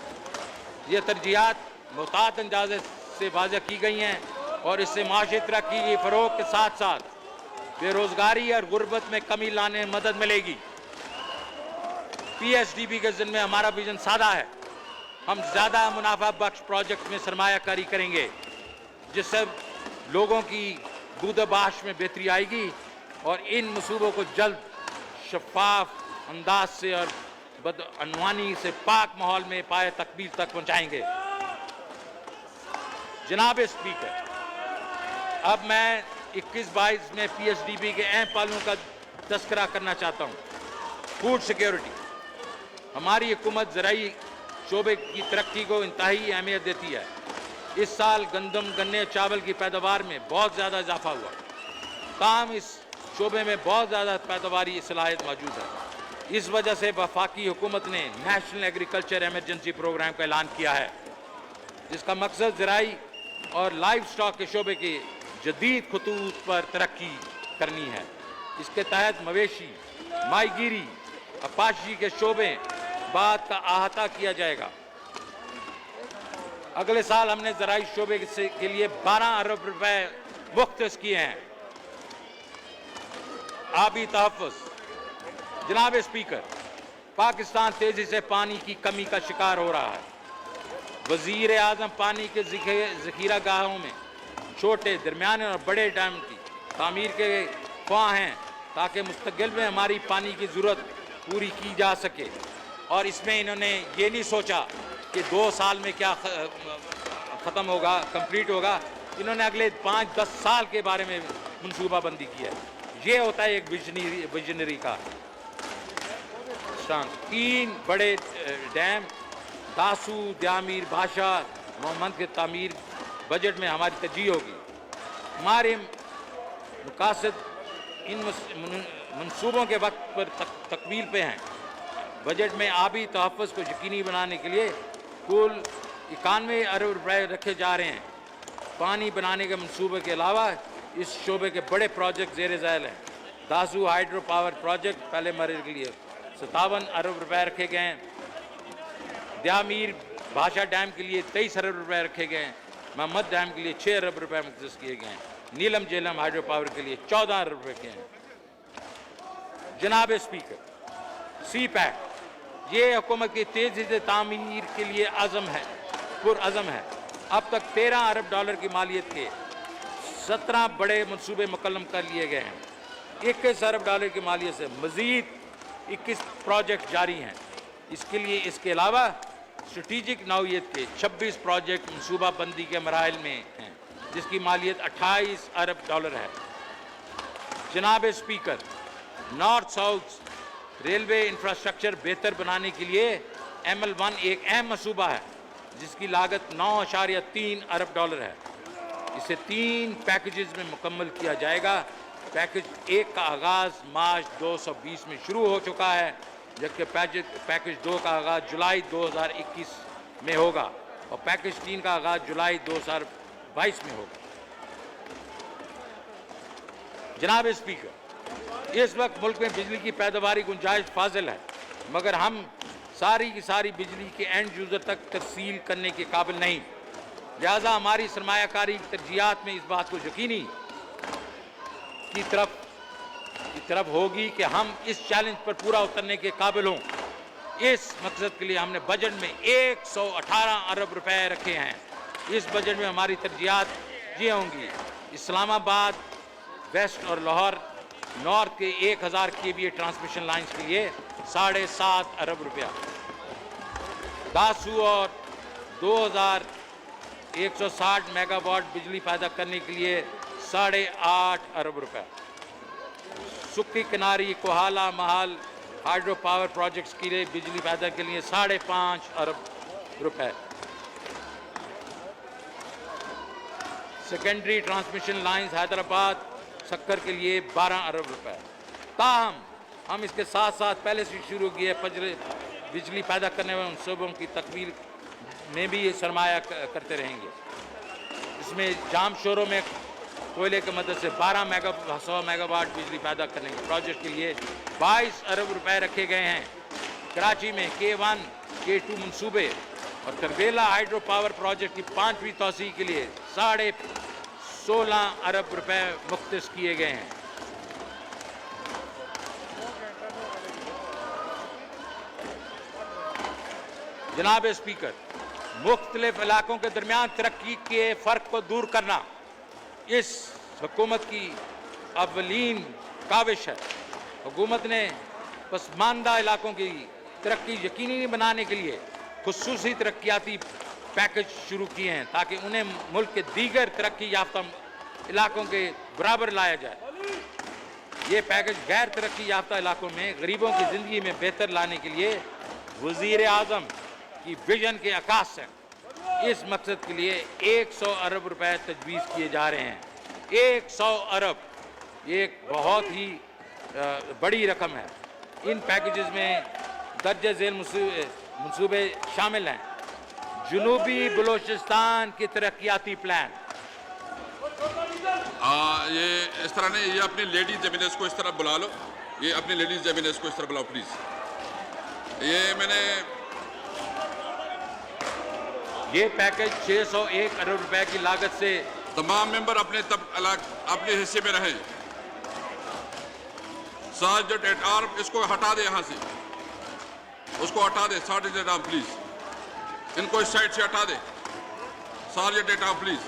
ये तरजीहात मुताद अंदाज़े से वाज़ह की गई हैं और इससे माशी तरक्की की फ़रोग़ के साथ साथ बेरोज़गारी और गुर्बत में कमी लाने में मदद मिलेगी। PSDB के ज़िम्मे हमारा विजन सादा है, हम ज़्यादा मुनाफा बख्श प्रोजेक्ट में सरमायाकारी करेंगे जिससे लोगों की बूद-बाश में बेहतरी आएगी और इन मंसूबों को जल्द शफाफ अंदाज से और बदअनवानी से पाक माहौल में पाए तकमील तक पहुँचाएंगे। जनाब स्पीकर, अब मैं 21-22 में PSDB के अहम पहलुओं का तस्करा करना चाहता हूँ। फूड सिक्योरिटी, हमारी हुकूमत ज़राई शोबे की तरक्की को इंतहाई अहमियत देती है। इस साल गंदम, गन्ने, चावल की पैदावार में बहुत ज़्यादा इजाफा हुआ, ताहम इस शोबे में बहुत ज़्यादा पैदावारी सलाहियत मौजूद है। इस वजह से वफाकी हुकूमत ने नेशनल एग्रीकल्चर एमरजेंसी प्रोग्राम का ऐलान किया है, जिसका मकसद ज़राई और लाइव स्टॉक के शोबे के जदीद खतूत पर तरक्की करनी है। इसके तहत मवेशी, माहीगीरी, अपाशी के शोबे बात का अहाता किया जाएगा। अगले साल हमने ज़राई शोबे के लिए 12 अरब रुपए मुख्तस किए हैं। आबी तहफ़्फ़ुज़, जनाब स्पीकर, पाकिस्तान तेज़ी से पानी की कमी का शिकार हो रहा है। वज़ीर आज़म पानी के ज़ख़ीरा गाहों में छोटे, दरमियाने और बड़े डैम की तामीर के ख्वाह हैं ताकि मुस्तक़बिल में हमारी पानी की ज़रूरत पूरी की जा सके, और इसमें इन्होंने ये नहीं सोचा कि 2 साल में क्या ख़त्म होगा, कंप्लीट होगा। इन्होंने अगले 5-10 साल के बारे में मनसूबाबंदी की है। ये होता है एक विजनरी का स्टांस। 3 बड़े डैम दासू, द्यामीर, भाषा, मोहम्मद के तामीर बजट में हमारी तरजीह होगी। हमारे मकासद इन मनसूबों के वक्त पर तकमील पे हैं। बजट में आबी तहफ़्फ़ुज़ को यकीनी बनाने के लिए कुल 91 अरब रुपए रखे जा रहे हैं। पानी बनाने के मनसूबे के अलावा इस शोबे के बड़े प्रोजेक्ट ज़ेर ज़ैल हैं। दासू हाइड्रो पावर प्रोजेक्ट पहले मरहले के लिए 57 अरब रुपए रखे गए हैं। द्यामीर भाषा डैम के लिए 23 अरब रुपए रखे गए हैं। मोहम्मद डैम के लिए 6 अरब रुपए मुख्तस किए गए हैं। नीलम झेलम हाइड्रो पावर के लिए 14 अरब रुपए के हैं। जनाब स्पीकर, CPEC ये हुकूमत की तेज़ी से तामीर के लिए पुरअज़म है। अब तक 13 अरब डॉलर की मालियत के 17 बड़े मनसूबे मुकम्मल कर लिए गए हैं। 21 अरब डॉलर की मालियत से मज़ीद 21 प्रोजेक्ट जारी हैं। इसके अलावा स्ट्रेटिजिक नौइयत के 26 प्रोजेक्ट मनसूबाबंदी के मराहिल में हैं, जिसकी मालियत 28 अरब डॉलर है। जनाब speaker, north south railway infrastructure बेहतर बनाने के लिए ML1 एक अहम मनसूबा है, जिसकी लागत 9.3 अरब डॉलर है। इसे 3 पैकेजेस में मुकम्मल किया जाएगा। पैकेज 1 का आगाज़ मार्च 2020 में शुरू हो चुका है, जबकि पैकेज 2 का आगाज़ जुलाई 2021 में होगा और पैकेज 3 का आगाज़ जुलाई 2022 में होगा। जनाब स्पीकर, इस वक्त मुल्क में बिजली की पैदावारी गुंजाइश फाजिल है, मगर हम सारी की सारी बिजली के एंड यूज़र तक तरसील करने के काबिल नहीं। लिहाजा हमारी सरमायाकारी तरजीहात में इस बात को यकीनी की तरफ होगी कि हम इस चैलेंज पर पूरा उतरने के काबिल हों। इस मकसद के लिए हमने बजट में 118 अरब रुपए रखे हैं। इस बजट में हमारी तरजीहात ये होंगी: इस्लामाबाद वेस्ट और लाहौर नॉर्थ के 1000 kVA ट्रांसमिशन लाइन्स के लिए 7.5 अरब रुपया, दासू और 2160 मेगावाट बिजली पैदा करने के लिए 8.5 अरब रुपया, सुक्की किनारी Kohala Mahal hydro power projects के लिए बिजली पैदा के लिए 5.5 अरब रुपए, सेकेंडरी ट्रांसमिशन लाइंस हैदराबाद सक्कर के लिए 12 अरब रुपए। ताहम हम इसके साथ साथ पहले से शुरू किए बिजली पैदा करने वाले मनसूबों की तकमील में भी सरमाया करते रहेंगे। इसमें जाम शोरों में कोयले की मदद से 100 मेगावाट बिजली पैदा करने के प्रोजेक्ट के लिए 22 अरब रुपए रखे गए हैं। कराची में K1, K2 मंसूबे और करबेला हाइड्रो पावर प्रोजेक्ट की 5वीं तोसी के लिए 16.5 अरब रुपए मुख्तस किए गए हैं। जनाब स्पीकर, मुख्तलिफ इलाकों के दरमियान तरक्की के फ़र्क को दूर करना इस हुकूमत की अव्वलीन काविश है। हुकूमत ने पसमानदा इलाकों की तरक्की यकीनी बनाने के लिए खुसूसी तरक्याती पैकेज शुरू किए हैं ताकि उन्हें मुल्क के दीगर तरक्की याफ्ता इलाकों के बराबर लाया जाए। ये पैकेज गैर तरक्की याफ्ता इलाकों में गरीबों की ज़िंदगी में बेहतर लाने के लिए वज़ीर आज़म की विजन के अक्स है। इस मकसद के लिए 100 अरब रुपए तजवीज़ किए जा रहे हैं। 100 अरब ये एक बहुत ही बड़ी रकम है। इन पैकेजेस में दर्ज झेल मंसूबे शामिल हैं। जनूबी बलोचिस्तान की तरक्याती प्लान।
ये इस तरह नहीं, ये अपनी लेडीज एमिनेंस को इस तरह बुला लो। ये अपनी लेडीज एमिनेंस को इस तरह बुलाओ प्लीज।
ये पैकेज 601 अरब रुपए की लागत से
तमाम मेंबर अपने हिस्से में रहें। सार्जेंट एट आर्म इसको हटा दे, यहाँ से उसको हटा दे। सार्जेंट एट आर्म प्लीज, इनको इस साइड से हटा दे। सार्जेंट एट आर्म प्लीज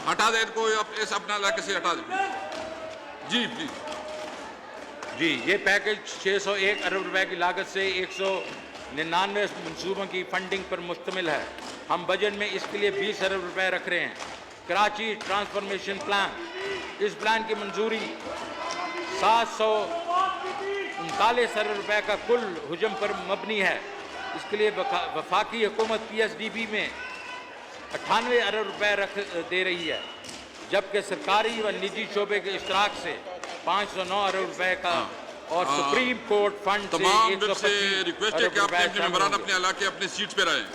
हटा दे इनको, इस अपना इलाके से हटा दे जी प्लीज।
जी, ये पैकेज 601 अरब रुपए की लागत से 199 मंसूबों की फंडिंग पर मुश्तमिल है। हम बजट में इसके लिए 20 अरब रुपए रख रहे हैं। कराची ट्रांसफॉर्मेशन प्लान, इस प्लान की मंजूरी 739 अरब रुपए का कुल हुजम पर मबनी है। इसके लिए वफाकी हुकूमत PSDB में 98 अरब रुपए दे रही है, जबकि सरकारी व निजी शोबे के इश्तराक से 509 अरब रुपए का और सुप्रीम कोर्ट फंड से 125
रिक्वेस्ट है कि आप अपने मेंबरान अपने इलाके अपने सीट पे रहें।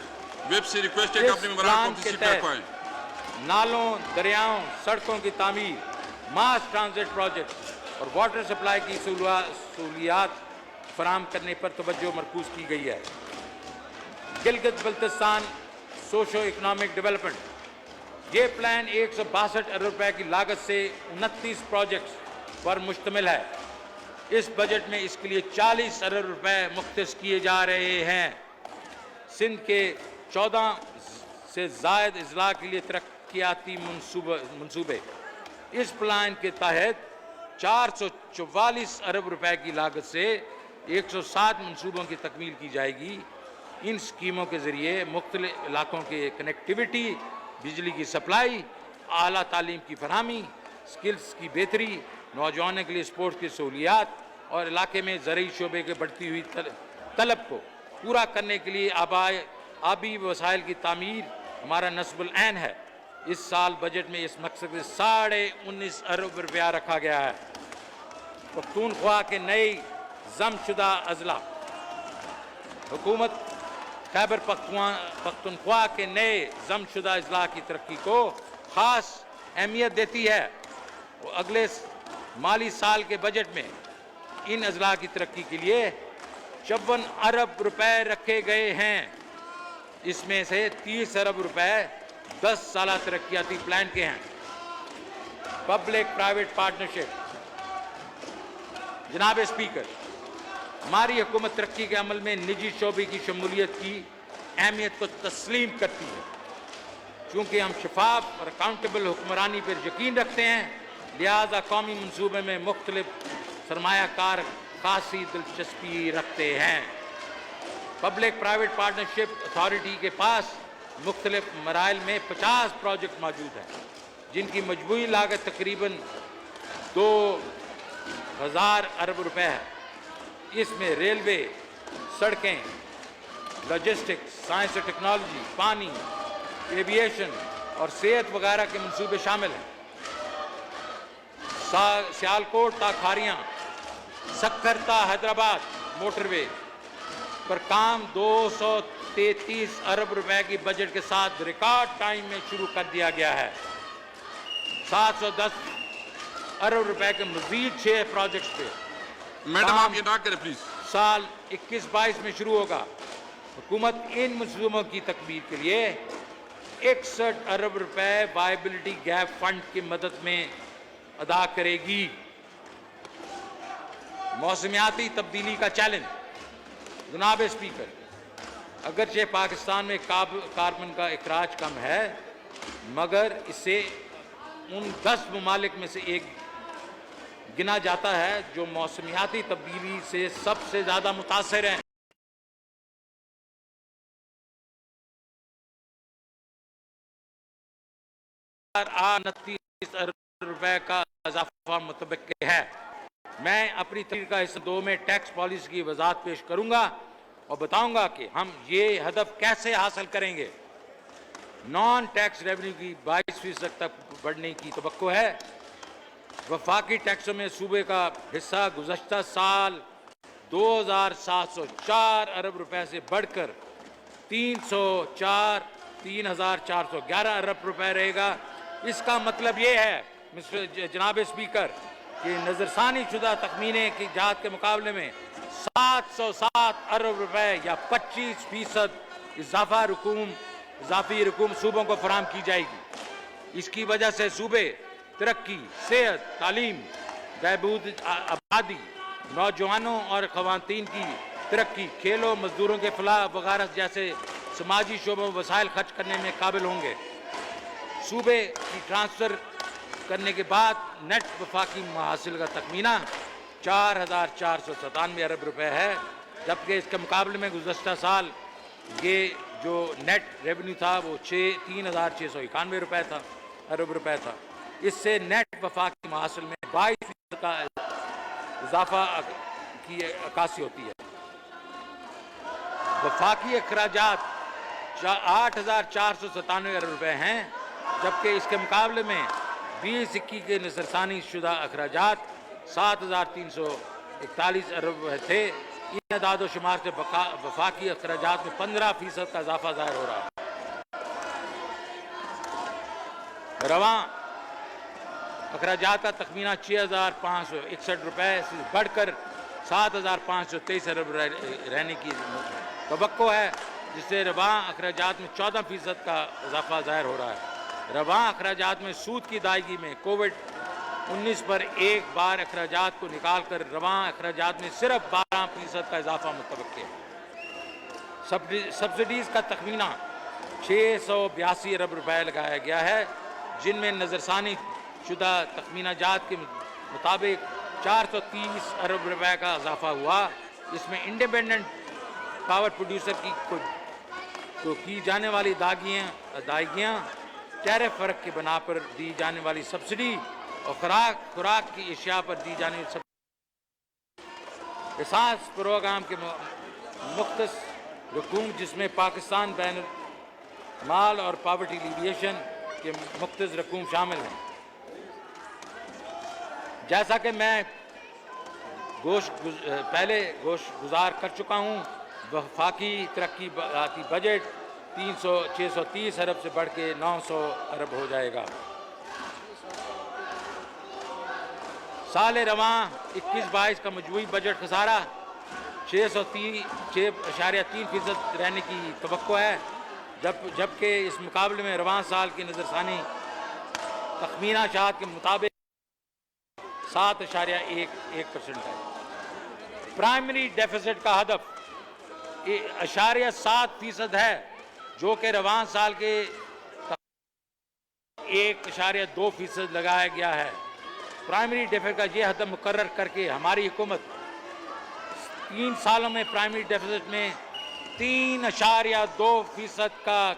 वेब से रिक्वेस्ट है कि अपने मेंबरान अपनी सीट पे रखवाएं।
नालों, दरियाओं, सड़कों की तामीर, मास ट्रांजिट प्रोजेक्ट और वाटर सप्लाई की सहूलियात फराहम करने पर तवज्जो मरकूज की गई है। Gilgit Baltistan socio economic development, ये प्लान 162 अरब रुपए की लागत से 29 प्रोजेक्ट्स पर मुश्तमिल है। इस बजट में इसके लिए 40 अरब रुपए मुख्तस किए जा रहे हैं। सिंध के 14 से ज़ायद अजला के लिए तरक्याती मंसूबे, इस प्लान के तहत 444 अरब रुपए की लागत से 107 मंसूबों की तकमील की जाएगी। इन स्कीमों के ज़रिए मुख्तलिफ इलाकों के कनेक्टिविटी, बिजली की सप्लाई, आला तालीम की फरहमी, स्किल्स की बेहतरी, नौजवानों के लिए स्पोर्ट्स की सहूलियात और इलाके में ज़रूरी शोबे के बढ़ती हुई तलब को पूरा करने के लिए आबी वसाइल की तामीर हमारा नस्बुल ऐन है। इस साल बजट में इस मकसद से 19.5 अरब रुपया रखा गया है। पख्तूनख्वा के नए जमशुदा अजला, हुकूमत खैबर पख्तूनख्वा के नए जमशुदा अजला की तरक्की को ख़ास अहमियत देती है। अगले माली साल के बजट में इन अजला की तरक्की के लिए 54 अरब रुपए रखे गए हैं। इसमें से 30 अरब रुपए 10 साला तरक्याती प्लान के हैं। पब्लिक प्राइवेट पार्टनरशिप, जनाब स्पीकर, हमारी हुकूमत तरक्की के अमल में निजी शोबे की शमूलियत की अहमियत को तस्लीम करती है। चूँकि हम शफाफ और अकाउंटेबल हुक्मरानी पर यकीन रखते हैं, लिहाजा कौमी मनसूबे में मुख्तलिफ सरमायाकार खासी दिलचस्पी रखते हैं। पब्लिक प्राइवेट पार्टनरशिप अथॉरिटी के पास मुख्तलिफ मराइल में 50 प्रोजेक्ट मौजूद हैं, जिनकी मजमूई लागत तकरीबन 2000 अरब रुपए है। इसमें रेलवे, सड़कें, लॉजिस्टिक्स, साइंस और टेक्नोलॉजी, पानी, एविएशन, اور صحت وغیرہ کے منصوبے شامل ہیں۔ سیالکوٹ تا کھاریاں، سکھر تا حیدرآباد موٹر وے پر کام 233 ارب روپے کی بجٹ کے ساتھ ریکارڈ ٹائم میں شروع کر دیا گیا ہے۔ 710 ارب روپے کے مزید 6 پروجیکٹس پہ
میڈم آپ یہ نہ کریں پلیز۔
سال 21-22 میں شروع ہوگا۔ حکومت ان منصوبوں کی تکمیل کے لیے 61 ارب روپے وائبلٹی گیپ فنڈ کی مدد میں ادا کرے گی۔ موسمیاتی تبدیلی کا چیلنج۔ جناب اسپیکر، اگرچہ پاکستان میں کاربن کا اخراج کم ہے، مگر اسے ان 10 ممالک میں سے ایک گنا جاتا ہے جو موسمیاتی تبدیلی سے سب سے زیادہ متاثر ہیں۔ 29 ارب روپے کا اضافہ متوقع ہے۔ میں اپنی تقریر کا حصہ 2 میں ٹیکس پالیسی کی وضاحت پیش کروں گا اور بتاؤں گا کہ ہم یہ ہدف کیسے حاصل کریں گے۔ نان ٹیکس ریونیو کی 22% تک بڑھنے کی توقع ہے۔ وفاقی ٹیکسوں میں صوبے کا حصہ گزشتہ سال 2704 ارب روپے سے بڑھ کر 3411 ارب روپے رہے گا۔ اس کا مطلب یہ ہے جناب اسپیکر کہ نظرثانی شدہ تخمینے کی جات کے مقابلے میں 707 ارب روپے یا 25% اضافی رقوم صوبوں کو فراہم کی جائے گی۔ اس کی وجہ سے صوبے ترقی، صحت، تعلیم، بہبود آبادی، نوجوانوں اور خواتین کی ترقی، کھیلوں، مزدوروں کے فلاح وغیرہ جیسے سماجی شعبوں میں وسائل خرچ کرنے میں قابل ہوں گے۔ صوبے کی ٹرانسفر کرنے کے بعد نیٹ وفاقی محاصل کا تخمینہ 4497 ارب روپے ہے، جبکہ اس کے مقابلے میں گزشتہ سال یہ جو نیٹ ریونیو تھا وہ 3691 ارب روپے تھا۔ اس سے نیٹ وفاقی محاصل میں 22% کا اضافہ کی عکاسی ہوتی ہے۔ وفاقی اخراجات 8497 ارب روپے ہیں، جبکہ اس کے مقابلے میں 2021 کے نظرثانی شدہ اخراجات 7341 ارب روپے تھے۔ ان اعداد و شمار سے وفاقی اخراجات میں 15% کا اضافہ ظاہر ہو رہا ہے۔ رواں اخراجات کا تخمینہ 6561 روپے سے بڑھ کر 7523 ارب رہنے کی توقع ہے، جس سے رواں اخراجات میں 14% کا اضافہ ظاہر ہو رہا ہے۔ رواں اخراجات میں سود کی ادائیگی میں کووڈ-19 پر ایک بار اخراجات کو نکال کر رواں اخراجات میں صرف 12% کا اضافہ متوقع ہے۔ سبسڈیز کا تخمینہ 682 ارب روپے لگایا گیا ہے، جن میں نظرثانی شدہ تخمینہ جات کے مطابق 430 ارب روپے کا اضافہ ہوا۔ اس میں انڈیپینڈنٹ پاور پروڈیوسر کو کی جانے والی ادائیگیاں، ٹیرف فرق کی بنا پر دی جانے والی سبسڈی اور خوراک کی اشیاء پر دی جانے والی سبسڈی، احساس پروگرام کے مختص رقوم جس میں پاکستان بین المال اور پاورٹی لیویشن کے مختص رقوم شامل ہیں۔ جیسا کہ میں پہلے گوشت گزار کر چکا ہوں، وفاقی ترقی بجٹ 630 ارب سے بڑھ کے 900 ارب ہو جائے گا۔ سال رواں 21-22 کا مجموعی بجٹ خسارہ 6.3% رہنے کی توقع ہے، جبکہ اس مقابلے میں رواں سال کی نظرثانی تخمینہ شاہد کے مطابق 7.1% ہے۔ پرائمری ڈیفیسٹ کا ہدف 0.7% ہے، جو کہ رواں سال کے 1.2% لگایا گیا ہے۔ پرائمری ڈیفیسٹ کا یہ ہدف مقرر کر کے ہماری حکومت 3 سالوں میں پرائمری ڈیفیسٹ میں 3.2%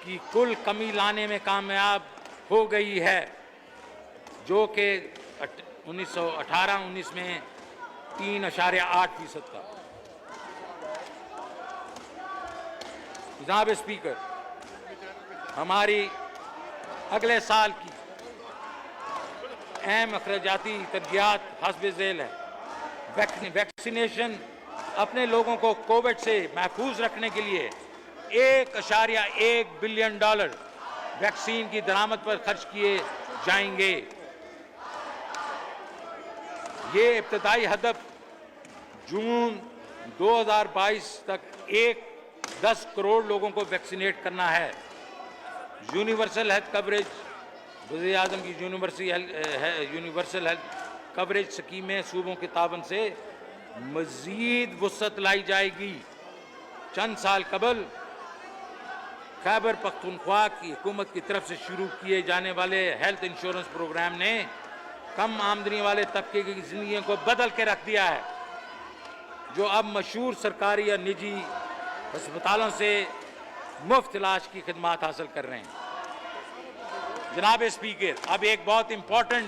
کی کل کمی لانے میں کامیاب ہو گئی ہے، جو کہ 2018-19 میں 3.8% تھا۔ جناب اسپیکر، ہماری اگلے سال کی اہم اخراجاتی ترجیحات حسب ذیل ہے۔ ویکسینیشن اپنے لوگوں کو کووڈ سے محفوظ رکھنے کے لیے $1.1 بلین ویکسین کی درآمد پر خرچ کیے جائیں گے۔ یہ ابتدائی ہدف جون 2022 تک 10 کروڑ لوگوں کو ویکسینیٹ کرنا ہے۔ یونیورسل ہیلتھ کوریج، وزیر اعظم کی یونیورسل ہیلتھ کوریج اسکیم میں صوبوں کے تعاون سے مزید وسعت لائی جائے گی۔ چند سال قبل خیبر پختونخوا کی حکومت کی طرف سے شروع کیے جانے والے ہیلتھ انشورنس پروگرام نے کم آمدنی والے طبقے کی زندگیوں کو بدل کے رکھ دیا ہے، جو اب مشہور سرکاری یا نجی ہسپتالوں سے مفت علاج کی خدمات حاصل کر رہے ہیں۔ جناب اسپیکر، اب ایک بہت امپورٹنٹ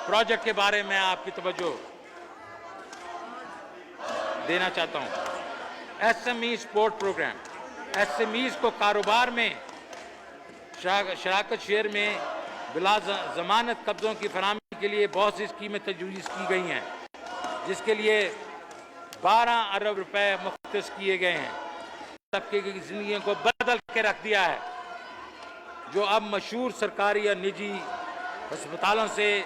پروجیکٹ کے بارے میں آپ کی توجہ دینا چاہتا ہوں۔ S M E support programme. S M Es کو کاروبار میں شراکت شیئر میں بلا ضمانت قبضوں کی فراہمی کے لیے بہت سی اسکیمیں تجویز کی گئی ہیں، جس کے لیے 12 ارب روپے مختص کیے گئے ہیں۔ طبقے کی زندگیوں کو بدل کے رکھ دیا ہے، جو اب مشہور سرکاری یا نجی ہسپتالوں سے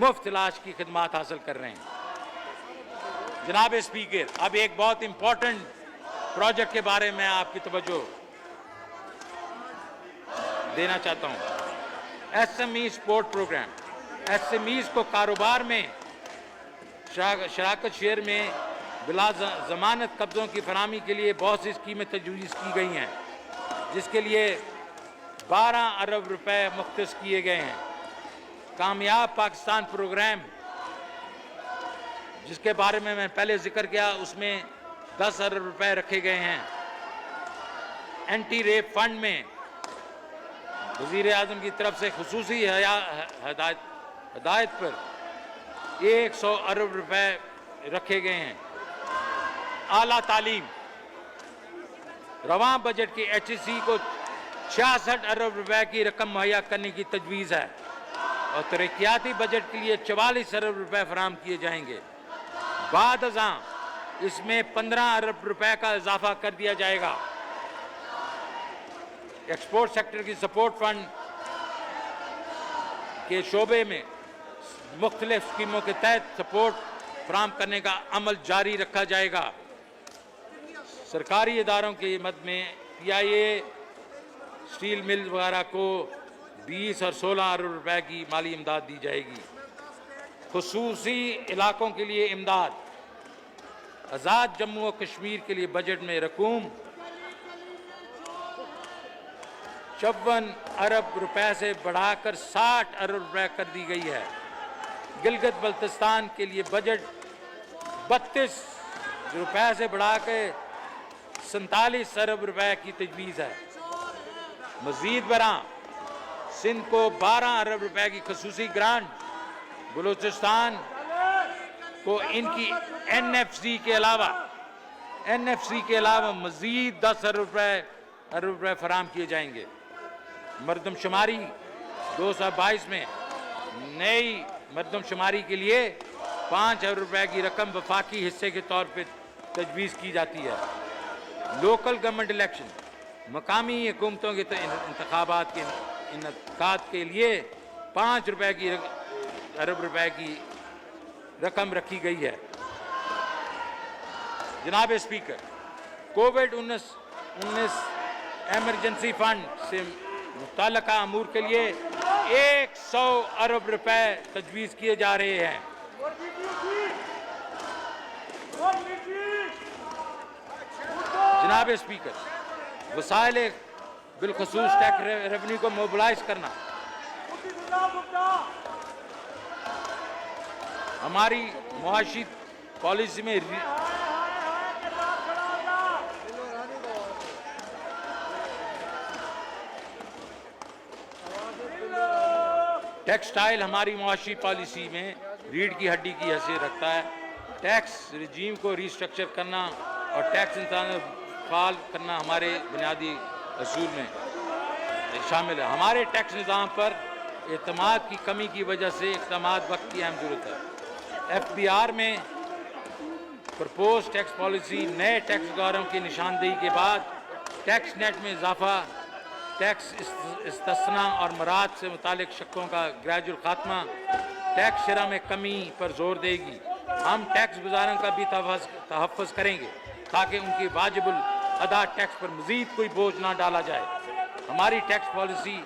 مفت علاج کی خدمات حاصل کر رہے ہیں۔ جناب اسپیکر، اب ایک بہت امپورٹنٹ پروجیکٹ کے بارے میں آپ کی توجہ دینا چاہتا ہوں۔ S M E support programme. S M Es کو کاروبار میں شراکت شیئر میں بلا ضمانت قبضوں کی فراہمی کے لیے بہت سی اسکیمیں تجویز کی گئی ہیں، جس کے لیے 12 ارب روپے مختص کیے گئے ہیں۔ کامیاب پاکستان پروگرام، جس کے بارے میں میں پہلے ذکر کیا، اس میں 10 ارب روپے رکھے گئے ہیں۔ اینٹی ریپ فنڈ میں وزیر اعظم کی طرف سے خصوصی ہدایت پر 100 ارب روپے رکھے گئے ہیں۔ اعلیٰ تعلیم، رواں بجٹ کی ایچ ای سی کو 66 ارب روپے کی رقم مہیا کرنے کی تجویز ہے، اور ترقیاتی بجٹ کے لیے 44 ارب روپے فراہم کیے جائیں گے۔ بعد ازاں اس میں 15 ارب روپے کا اضافہ کر دیا جائے گا۔ ایکسپورٹ سیکٹر کی سپورٹ فنڈ کے شعبے میں مختلف اسکیموں کے تحت سپورٹ فراہم کرنے کا عمل جاری رکھا جائے گا۔ سرکاری اداروں کی مد میں پی آئی اے، اسٹیل مل وغیرہ کو 20 اور 16 ارب روپے کی مالی امداد دی جائے گی۔ خصوصی علاقوں کے لیے امداد۔ آزاد جموں و کشمیر کے لیے بجٹ میں رقوم 54 ارب روپے سے بڑھا کر 60 ارب روپے کر دی گئی ہے۔ گلگت بلتستان کے لیے بجٹ 32 روپے سے بڑھا کے 47 ارب روپے کی تجویز ہے۔ مزید برآں سندھ کو 12 ارب روپے کی خصوصی گرانٹ، بلوچستان کو ان کی این ایف سی کے علاوہ مزید 10 ارب روپے فراہم کیے جائیں گے۔ مردم شماری 2022 میں نئی مردم شماری کے لیے 5 ارب روپے کی رقم وفاقی حصے کے طور پہ تجویز کی جاتی ہے۔ لوکل گورنمنٹ الیکشن، مقامی حکومتوں کے انتخابات کے انعقاد کے لیے 5 ارب روپے کی رقم رکھی گئی ہے۔ جناب اسپیکر، کووڈ-19 ایمرجنسی فنڈ سے متعلقہ امور کے لیے 100 ارب روپے تجویز کیے جا رہے ہیں۔ جناب اسپیکر، وسائل بالخصوص ٹیکس ریونیو کو موبلائز کرنا ہماری معاشی پالیسی میں ٹیکسٹائل ہماری معاشی پالیسی میں ریڑھ کی ہڈی کی حیثیت رکھتا ہے۔ ٹیکس رجیم کو ری اسٹرکچر کرنا اور ٹیکس انتظام فعال کرنا ہمارے بنیادی اصول میں शामिल है। हमारे टैक्स निज़ाम पर एतमाद की कमी की वजह से इक़दामात वक्त की अहम ज़रूरत है। FBR में प्रपोज टैक्स पॉलिसी नए टैक्स गुज़ारों की निशानदेही के बाद टैक्स नेट में इजाफा, टैक्स इस्तिस्ना और मराद से मुतालिक शक्कों का ग्रेजुअल खात्मा, टैक्स शरह में कमी पर जोर देगी। हम टैक्स गुज़ारों का भी तहफ़्फ़ुज़ करेंगे ताकि उनकी वाजिबुल अदा टैक्स पर मज़ीद कोई बोझ ना डाला जाए। हमारी टैक्स पॉलिसी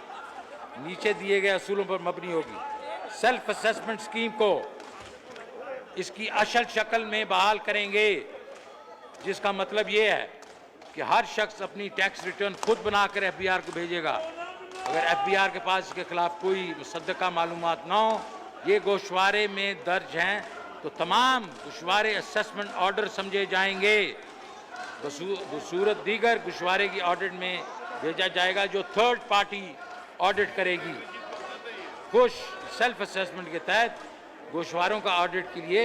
नीचे दिए गए असूलों पर मबनी होगी। सेल्फ असेसमेंट स्कीम को इसकी असल शक्ल में बहाल करेंगे, जिसका मतलब ये है कि हर शख्स अपनी टैक्स रिटर्न खुद बनाकर FBR को भेजेगा। अगर FBR के पास इसके खिलाफ कोई मुसद्दका मालूमात ना हो, ये गोशवारे में दर्ज हैं, तो तमाम गोशवारे असेसमेंट ऑर्डर समझे जाएंगे। बसूरत दीगर गोशवारे की ऑडिट में भेजा जाएगा जो थर्ड पार्टी ऑडिट करेगी। खुश सेल्फ असेसमेंट के तहत गोशवारों का ऑडिट के लिए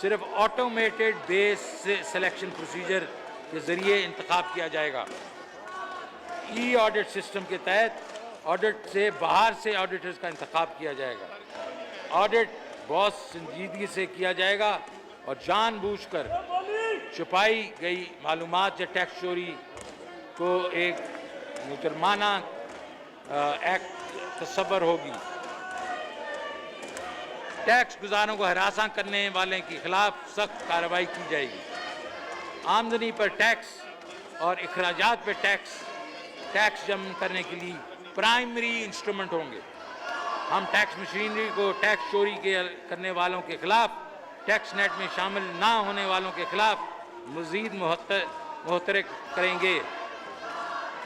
सिर्फ ऑटोमेटेड बेस सिलेक्शन प्रोसीजर के ज़रिए इंतखाब किया जाएगा। ऑडिट सिस्टम के तहत ऑडिट से बाहर से ऑडिटर्स का इंतखाब किया जाएगा। ऑडिट बहुत संजीदगी से किया जाएगा और जानबूझकर छुपाई गई मालूमात या टैक्स चोरी को एक मुजरमाना एक्ट तस्वर होगी। टैक्स गुज़ारों को हरासा करने वाले के खिलाफ सख्त कार्रवाई की जाएगी। आमदनी पर टैक्स और अखराजात पर टैक्स जमा करने के लिए प्राइमरी इंस्ट्रूमेंट होंगे। हम टैक्स मशीनरी को टैक्स चोरी करने वालों के खिलाफ, टैक्स नेट में शामिल ना होने वालों के खिलाफ मज़ीद मुहतरक करेंगे।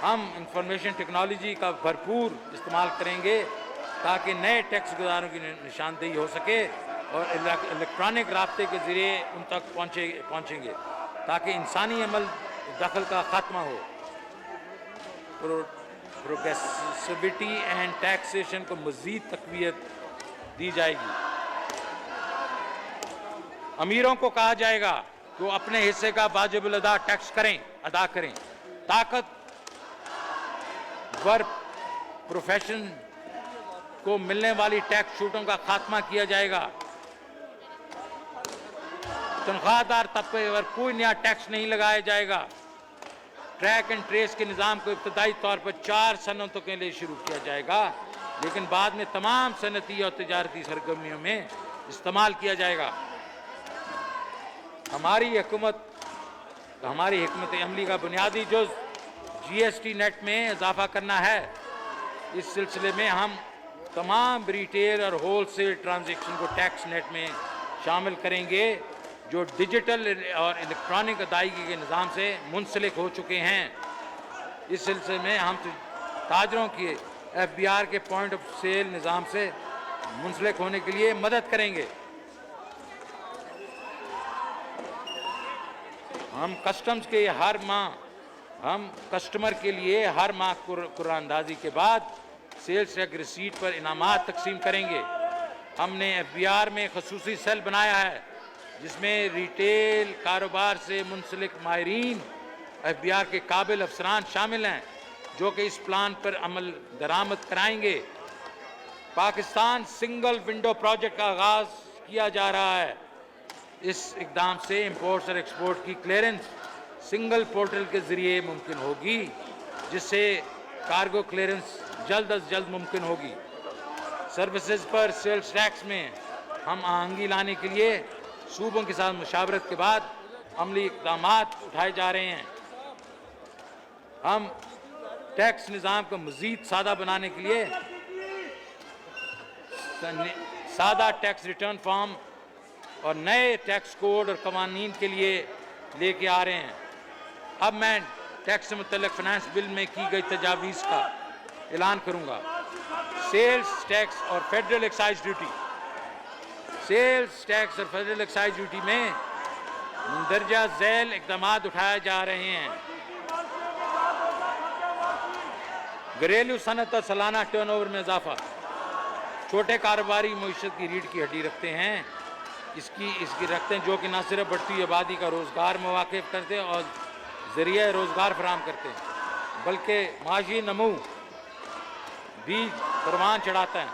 हम इंफॉर्मेशन टेक्नोलॉजी का भरपूर इस्तेमाल करेंगे ताकि नए टैक्स गुज़ारों की निशानदेही हो सके और इलेक्ट्रॉनिक राब्ते के ज़रिए उन तक पहुँचेंगे ताकि इंसानी अमल दखल का खात्मा हो। प्रोग्रेसिविटी एंड टैक्सेशन को मज़ीद तक़वियत दी जाएगी। अमीरों को कहा जाएगा कि वो अपने हिस्से का वाजिबुल अदा टैक्स अदा करें। ताकतवर प्रोफेशन को मिलने वाली टैक्स छूटों का खात्मा किया जाएगा। तनख्वाहदार तबके पर कोई नया टैक्स नहीं लगाया जाएगा। ट्रैक एंड ट्रेस के निज़ाम को इब्तदाई तौर पर 4 सनतों के लिए शुरू किया जाएगा, लेकिन बाद में तमाम सनती और तिजारती सरगर्मियों में इस्तेमाल किया जाएगा। हमारी हिकमत अमली का बुनियादी जुज़ GST नेट में इजाफा करना है। इस सिलसिले में हम तमाम रिटेल और होलसेल ट्रांजैक्शन को टैक्स नेट में शामिल करेंगे जो डिजिटल और इलेक्ट्रॉनिक अदायगी के निज़ाम से मुंसलिक हो चुके हैं। इस सिलसिले में हम ताजरों के FBR के पॉइंट ऑफ सेल निज़ाम से मुंसलिक होने के लिए मदद करेंगे। हम कस्टमर के लिए हर माह कुरानंदाजी के बाद सेल्स टैक्स रिसीट पर इनामात तकसीम करेंगे। हमने FBR में खसूसी सेल बनाया है जिसमें रिटेल कारोबार से मुंसलिक माहिरीन FBR के काबिल अफसरान शामिल हैं जो कि इस प्लान पर अमल दरामद कराएंगे। पाकिस्तान सिंगल विंडो प्रोजेक्ट का आगाज़ किया जा रहा है। इस इक़दाम से इंपोर्ट्स और एक्सपोर्ट की क्लियरेंस सिंगल पोर्टल के ज़रिए मुमकिन होगी, जिससे कार्गो क्लियरेंस जल्द अज जल्द मुमकिन होगी। सर्विसेज पर सेल्स टैक्स में हम आहंगी लाने के लिए सूबों के साथ मुशावरत के बाद अमली इक़दामात उठाए जा रहे हैं। हम टैक्स निज़ाम को मज़ीद सादा बनाने के लिए सादा टैक्स रिटर्न फॉर्म और नए टैक्स कोड और कवानीन के लिए लेके आ रहे हैं। अब मैं टैक्स से मुतल्लिक़ फाइनेंस बिल में की गई तजावीज़ का ऐलान करूँगा। सेल्स टैक्स और फेडरल एक्साइज ड्यूटी में मंदरजा झैल इक़दामात उठाए जा रहे हैं। घरेलू सनत और सालाना टर्नओवर में इजाफा। छोटे कारोबारी मईशत की रीढ़ की हड्डी रखते हैं, इसकी रखते हैं जो कि न सिर्फ बढ़ती आबादी का रोज़गार मौक़े करते हैं और ज़रिए रोज़गार फराहम करते हैं, बल्कि माशी नमू बीज परवान चढ़ाता है।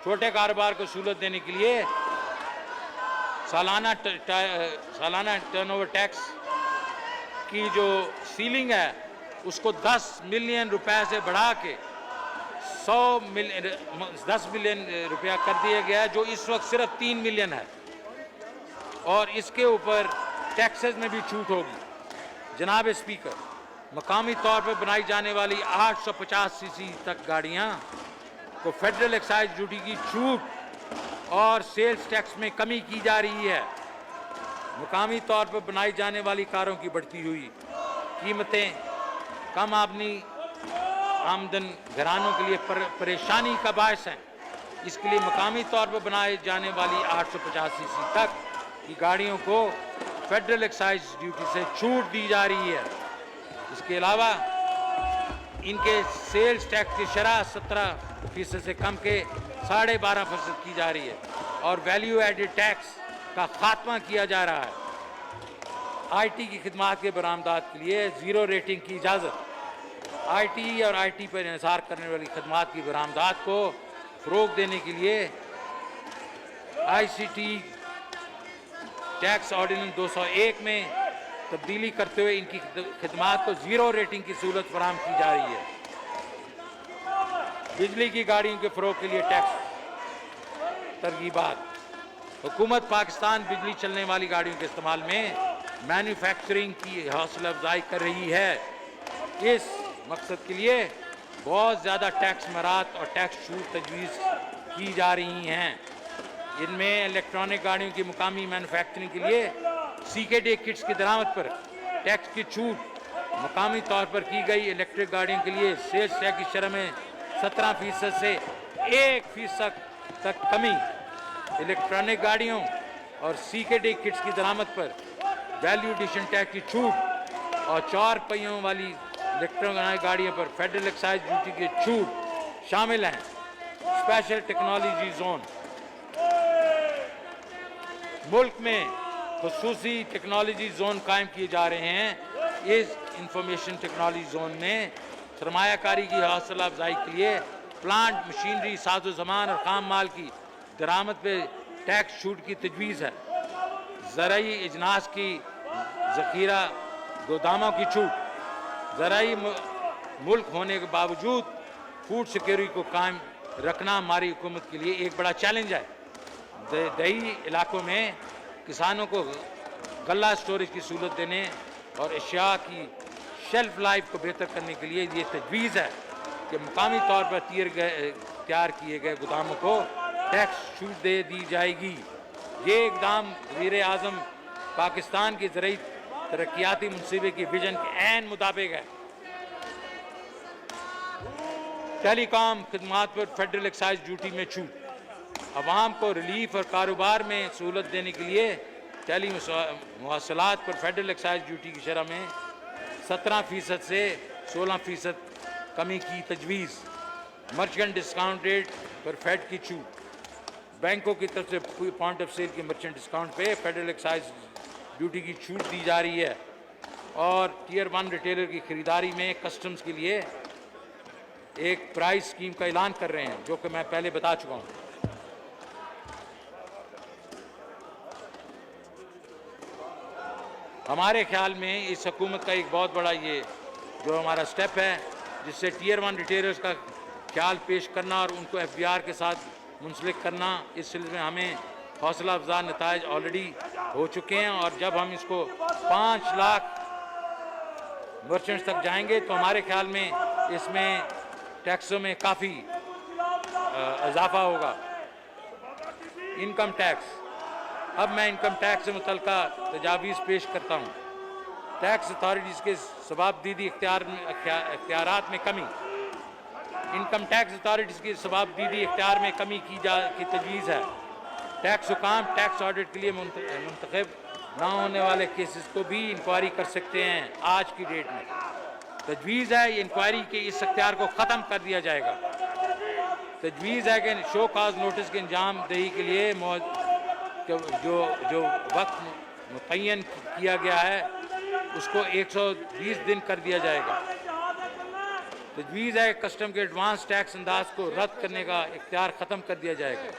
छोटे कारोबार को सहूलत देने के लिए सालाना टर्नओवर टैक्स की जो सीलिंग है उसको 10 मिलियन रुपए से बढ़ा के 10 मिलियन रुपया कर दिया गया है, जो इस वक्त सिर्फ 3 मिलियन है, और इसके ऊपर टैक्सेस में भी छूट होगी। जनाब स्पीकर, मकामी तौर पर बनाई जाने वाली 850 सीसी तक गाड़ियां को फेडरल एक्साइज ड्यूटी की छूट और सेल्स टैक्स में कमी की जा रही है। मकामी तौर पर बनाई जाने वाली कारों की बढ़ती हुई कीमतें कम आमदन घरानों के लिए परेशानी का बायस हैं। इसके लिए मकामी तौर पर बनाए जाने वाली 850 सीसी तक की गाड़ियों को फेडरल एक्साइज ड्यूटी से छूट दी जा रही है। इसके अलावा इनके सेल्स टैक्स की शरह 17% से कम के 12.5% की जा रही है और वैल्यू एडेड टैक्स का खात्मा किया जा रहा है। आईटी की खिदमात के बरामदात के लिए 0 रेटिंग की इजाज़त। आईटी और आईटी पर इन्हिसार करने वाली खिदमात की बरामदात को फ़रोग़ देने के लिए आईसीटी टैक्स ऑर्डिनेंस 201 में तब्दीली करते हुए इनकी खिदमात को 0 रेटिंग की सहूलत फराहम की जा रही है। बिजली की गाड़ियों के फ़रोग़ के लिए टैक्स तरगीबात। हुकूमत पाकिस्तान बिजली चलने वाली गाड़ियों के इस्तेमाल में मैन्युफैक्चरिंग की हौसला अफजाई कर रही है। इस मकसद के लिए बहुत ज़्यादा टैक्स मरात और टैक्स छूट तजवीज़ की जा रही हैं। इनमें इलेक्ट्रॉनिक गाड़ियों की मुकामी मैन्युफैक्चरिंग के लिए CKD किट्स की दरामद पर टैक्स की छूट, मुकामी तौर पर की गई इलेक्ट्रिक गाड़ियों के लिए सेल्स टैक्स की शरह में 17% से 1% तक कमी, इलेक्ट्रॉनिक गाड़ियों और CKD किट्स की दरामद पर वैल्यू एडिशन टैक्स की छूट और 4 पहियों वाली इलेक्ट्रॉनिक गाड़ियों पर फेडरल एक्साइज ड्यूटी की छूट शामिल हैं। Special technology zone. मुल्क में खुसूसी टेक्नोलॉजी जोन कायम किए जा रहे हैं। इस इंफॉर्मेशन टेक्नोलॉजी जोन में सरमायाकारी की हौसला अफजाई के लिए प्लांट, मशीनरी, साजो सामान और खाम माल की दरामद पे टैक्स छूट की तजवीज़ है। ज़राई इजनास की ज़ख़ीरा गोदामों की छूट। ज़राई मुल्क होने के बावजूद फूड सिक्योरिटी को कायम रखना हमारी हुकूमत के लिए एक बड़ा चैलेंज है। दही इलाकों में किसानों को गल्ला स्टोरेज की सहूलत देने और अशिया की शेल्फ लाइफ को बेहतर करने के लिए ये तजवीज़ है कि मुकामी तौर पर तैयार किए गए गोदामों को टैक्स छूट दे दी जाएगी। ये इक़दाम वज़ीर आज़म पाकिस्तान के ज़राई तरक्याती मनसूबे के विजन के ऐन मुताबिक है। टेलीकॉम खिदमात पर फेडरल एक्साइज ड्यूटी में छूट। अवाम को रिलीफ और कारोबार में सहूलत देने के लिए टेली मवासलात पर फेडरल एक्साइज ड्यूटी की शरह में 17% से 16% कमी की तजवीज़। मर्चेंट डिस्काउंट रेट पर फेड की छूट। बैंकों की तरफ से पॉइंट ऑफ सेल के मर्चेंट डिस्काउंट पे फेडरल एक्साइज ड्यूटी की छूट दी जा रही है और टियर 1 रिटेलर की खरीदारी में कस्टम्स के लिए एक प्राइस स्कीम का ऐलान कर रहे हैं, जो कि मैं पहले बता चुका हूँ। हमारे ख्याल में इस हुकूमत का एक बहुत बड़ा ये जो हमारा स्टेप है, जिससे टियर 1 रिटेलर्स का ख्याल पेश करना और उनको FBR के साथ मुंसलिक करना, इस सिलसिले में हमें हौसला अफजा नताइज ऑलरेडी हो चुके हैं और जब हम इसको 5 लाख मर्चेंट्स तक जाएंगे तो हमारे ख्याल में इसमें टैक्सों में काफ़ी इजाफा होगा। Income tax. अब मैं इनकम टैक्स से मुतल्लिका तजावीज़ पेश करता हूँ। टैक्स अथॉरिटीज़ के सवाबदीदी इख्तियारात में कमी। इनकम टैक्स अथॉरिटीज़ की सवाबदीदी इख्तियार में कमी की तजवीज़ है। टैक्स हुकाम टैक्स ऑडिट के लिए मुंतखब ना होने वाले केसेस को भी इंक्वायरी कर सकते हैं। आज की डेट में तजवीज़ है ये इंक्वायरी के इस इख्तियार को ख़त्म कर दिया जाएगा। तजवीज़ है कि शो काज नोटिस के अंजाम दही के लिए जो वक्त मुतय्यन किया गया है उसको 120 दिन कर दिया जाएगा। तजवीज़ है कस्टम के एडवांस टैक्स अंदाज को रद्द करने का इख्तियार ख़त्म कर दिया जाएगा।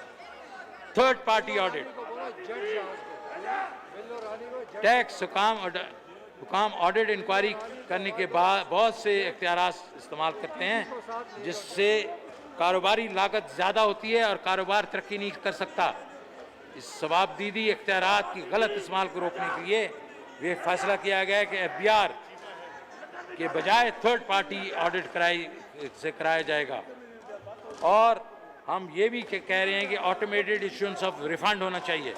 थर्ड पार्टी ऑडिट, टैक्स हुकाम ऑडिट इंक्वायरी करने के बाद बहुत से इख्तियारात इस्तेमाल करते हैं जिससे कारोबारी लागत ज़्यादा होती है और कारोबार तरक्की नहीं कर सकता। इस सवाबदीदी इख्तियारात की गलत इस्तेमाल को रोकने के लिए ये फैसला किया गया है कि FBR के बजाय थर्ड पार्टी ऑडिट कराया जाएगा। और हम ये भी कह रहे हैं कि ऑटोमेटेड इश्यूएंस ऑफ रिफंड होना चाहिए।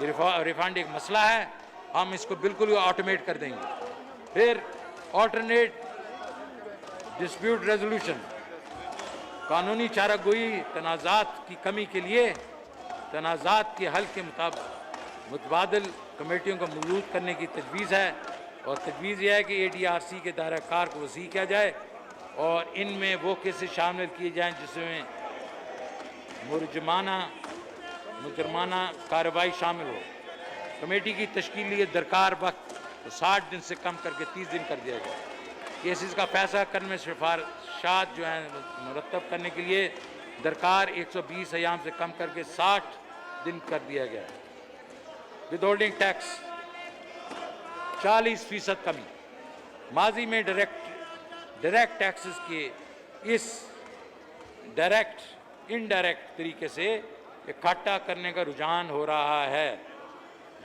ये रिफंड एक मसला है, हम इसको बिल्कुल ऑटोमेट कर देंगे। फिर ऑल्टरनेट डिस्प्यूट रेजोल्यूशन, कानूनी चारागोई तनाज़ात की कमी के लिए तनाज़ात के हल के मुतबादिल कमेटियों को मौजूद करने की तजवीज़ है। और तजवीज़ यह है कि ADRC के दायरा कार को वसी किया जाए और इनमें वो केसेस शामिल किए जाएँ जिसमें मुजरमाना कार्रवाई शामिल हो। कमेटी की तश्कील लिए दरकार वक्त तो 60 दिन से कम करके 30 दिन कर दिया गया। केसेस का फैसला करने में सिफारिशात जो हैं मुरतब करने के लिए दरकार 120 अयाम से कम करके 60 दिन कर दिया गया। विदहोल्डिंग टैक्स 40% कमी, माजी में डायरेक्ट टैक्सेस के इस इनडायरेक्ट तरीके से इकट्ठा करने का रुझान हो रहा है।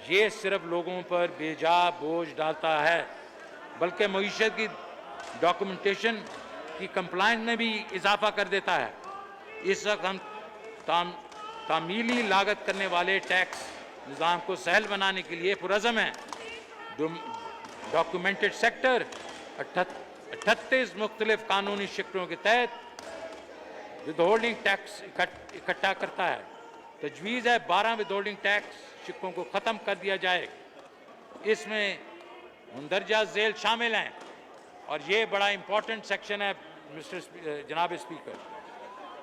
ये सिर्फ लोगों पर बेजा बोझ डालता है बल्कि मईशत की डॉक्यूमेंटेशन की कंप्लायंस में भी इजाफा कर देता है। इस वक्त हम तामीली लागत करने वाले टैक्स निज़ाम को सहल बनाने के लिए पुरज़म हैं। डॉक्यूमेंटेड सेक्टर 38 मुख्तलिफ कानूनी शिक्लों के तहत विदहोल्डिंग टैक्स इकट्ठा करता है। तजवीज़ है 12 विदहोल्डिंग टैक्स शिक्कों को ख़त्म कर दिया जाए। इसमें मुंदरजा झेल शामिल हैं और ये बड़ा इम्पोर्टेंट सेक्शन है जनाब स्पीकर।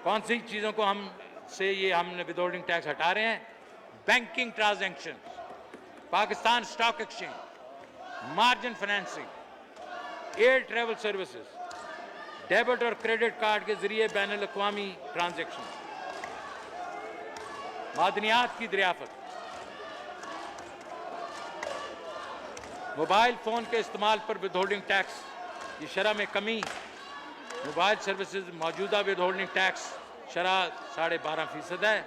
कौन सी चीज़ों को हमने विदहोल्डिंग टैक्स हटा रहे हैं? Banking transaction, Pakistan stock exchange, margin financing, air travel services, debit और क्रेडिट कार्ड के जरिए बैनुल अक़वामी ट्रांजैक्शन, मादनियात की दरियाफत, मोबाइल फ़ोन के इस्तेमाल पर विदहोल्डिंग टैक्स की शरह में कमी। मोबाइल सर्विसेज मौजूदा विदहोल्डिंग टैक्स शरह 12.5% है।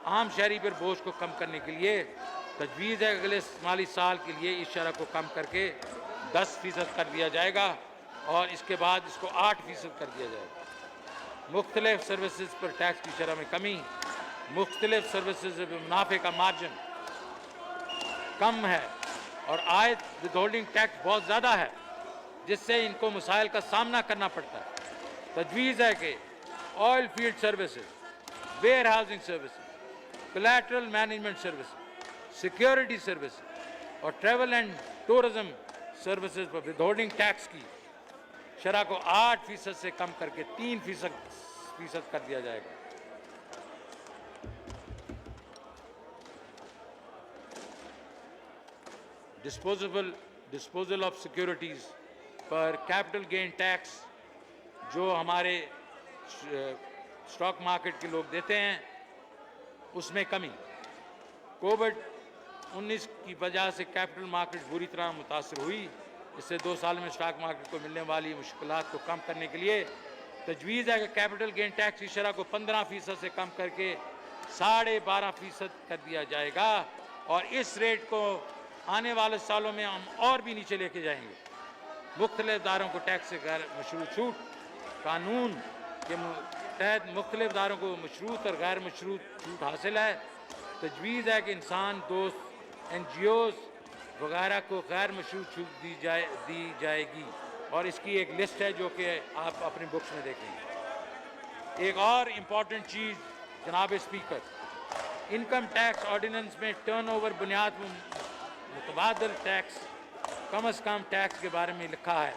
आम शहरी पर बोझ को कम करने के लिए तजवीज़ है अगले माली साल के लिए इस शरह को कम करके 10% कर दिया जाएगा और इसके बाद इसको 8% कर दिया जाएगा। मुख्तलिफ सर्विसेज पर टैक्स की शरह में कमी, मुख्तलिफ सर्विसेज में मुनाफे का मार्जिन कम है और आयत विदहोल्डिंग टैक्स बहुत ज़्यादा है जिससे इनको मसाइल का सामना करना पड़ता है। तजवीज़ है कि oil field services, warehousing services, collateral management services, security services और ट्रैवल एंड टूरिज्म सर्विसेज पर विदहोल्डिंग टैक्स की शरह को 8% से कम करके 3% कर दिया जाएगा। डिस्पोजल ऑफ सिक्योरिटीज़ पर कैपिटल गेन टैक्स जो हमारे स्टॉक मार्केट के लोग देते हैं उसमें कमी। कोविड-19 की वजह से कैपिटल मार्केट बुरी तरह मुतासर हुई। इससे 2 साल में स्टॉक मार्केट को मिलने वाली मुश्किलात को कम करने के लिए तजवीज़ है कि कैपिटल गेन टैक्स की शरह को 15% से कम करके 12.5% कर दिया जाएगा और इस रेट को आने वाले सालों में हम और भी नीचे लेके जाएंगे। मुख्तलिफ दारों को टैक्स से गैर मशरूत छूट, कानून के तहत मुख्तलिफ दारों को मशरूत और गैर मशरूत छूट हासिल है। तजवीज़ है कि इंसान दोस्त NGOs वगैरह को गैर मशरूत छूट दी जाएगी और इसकी एक लिस्ट है जो कि आप अपनी बुक्स में देखेंगे। एक और इम्पॉर्टेंट चीज़ जनाब स्पीकर, इनकम टैक्स ऑर्डिनेंस में टर्नओवर बुनियाद मुतबादल टैक्स कम अज़ कम टैक्स के बारे में लिखा है।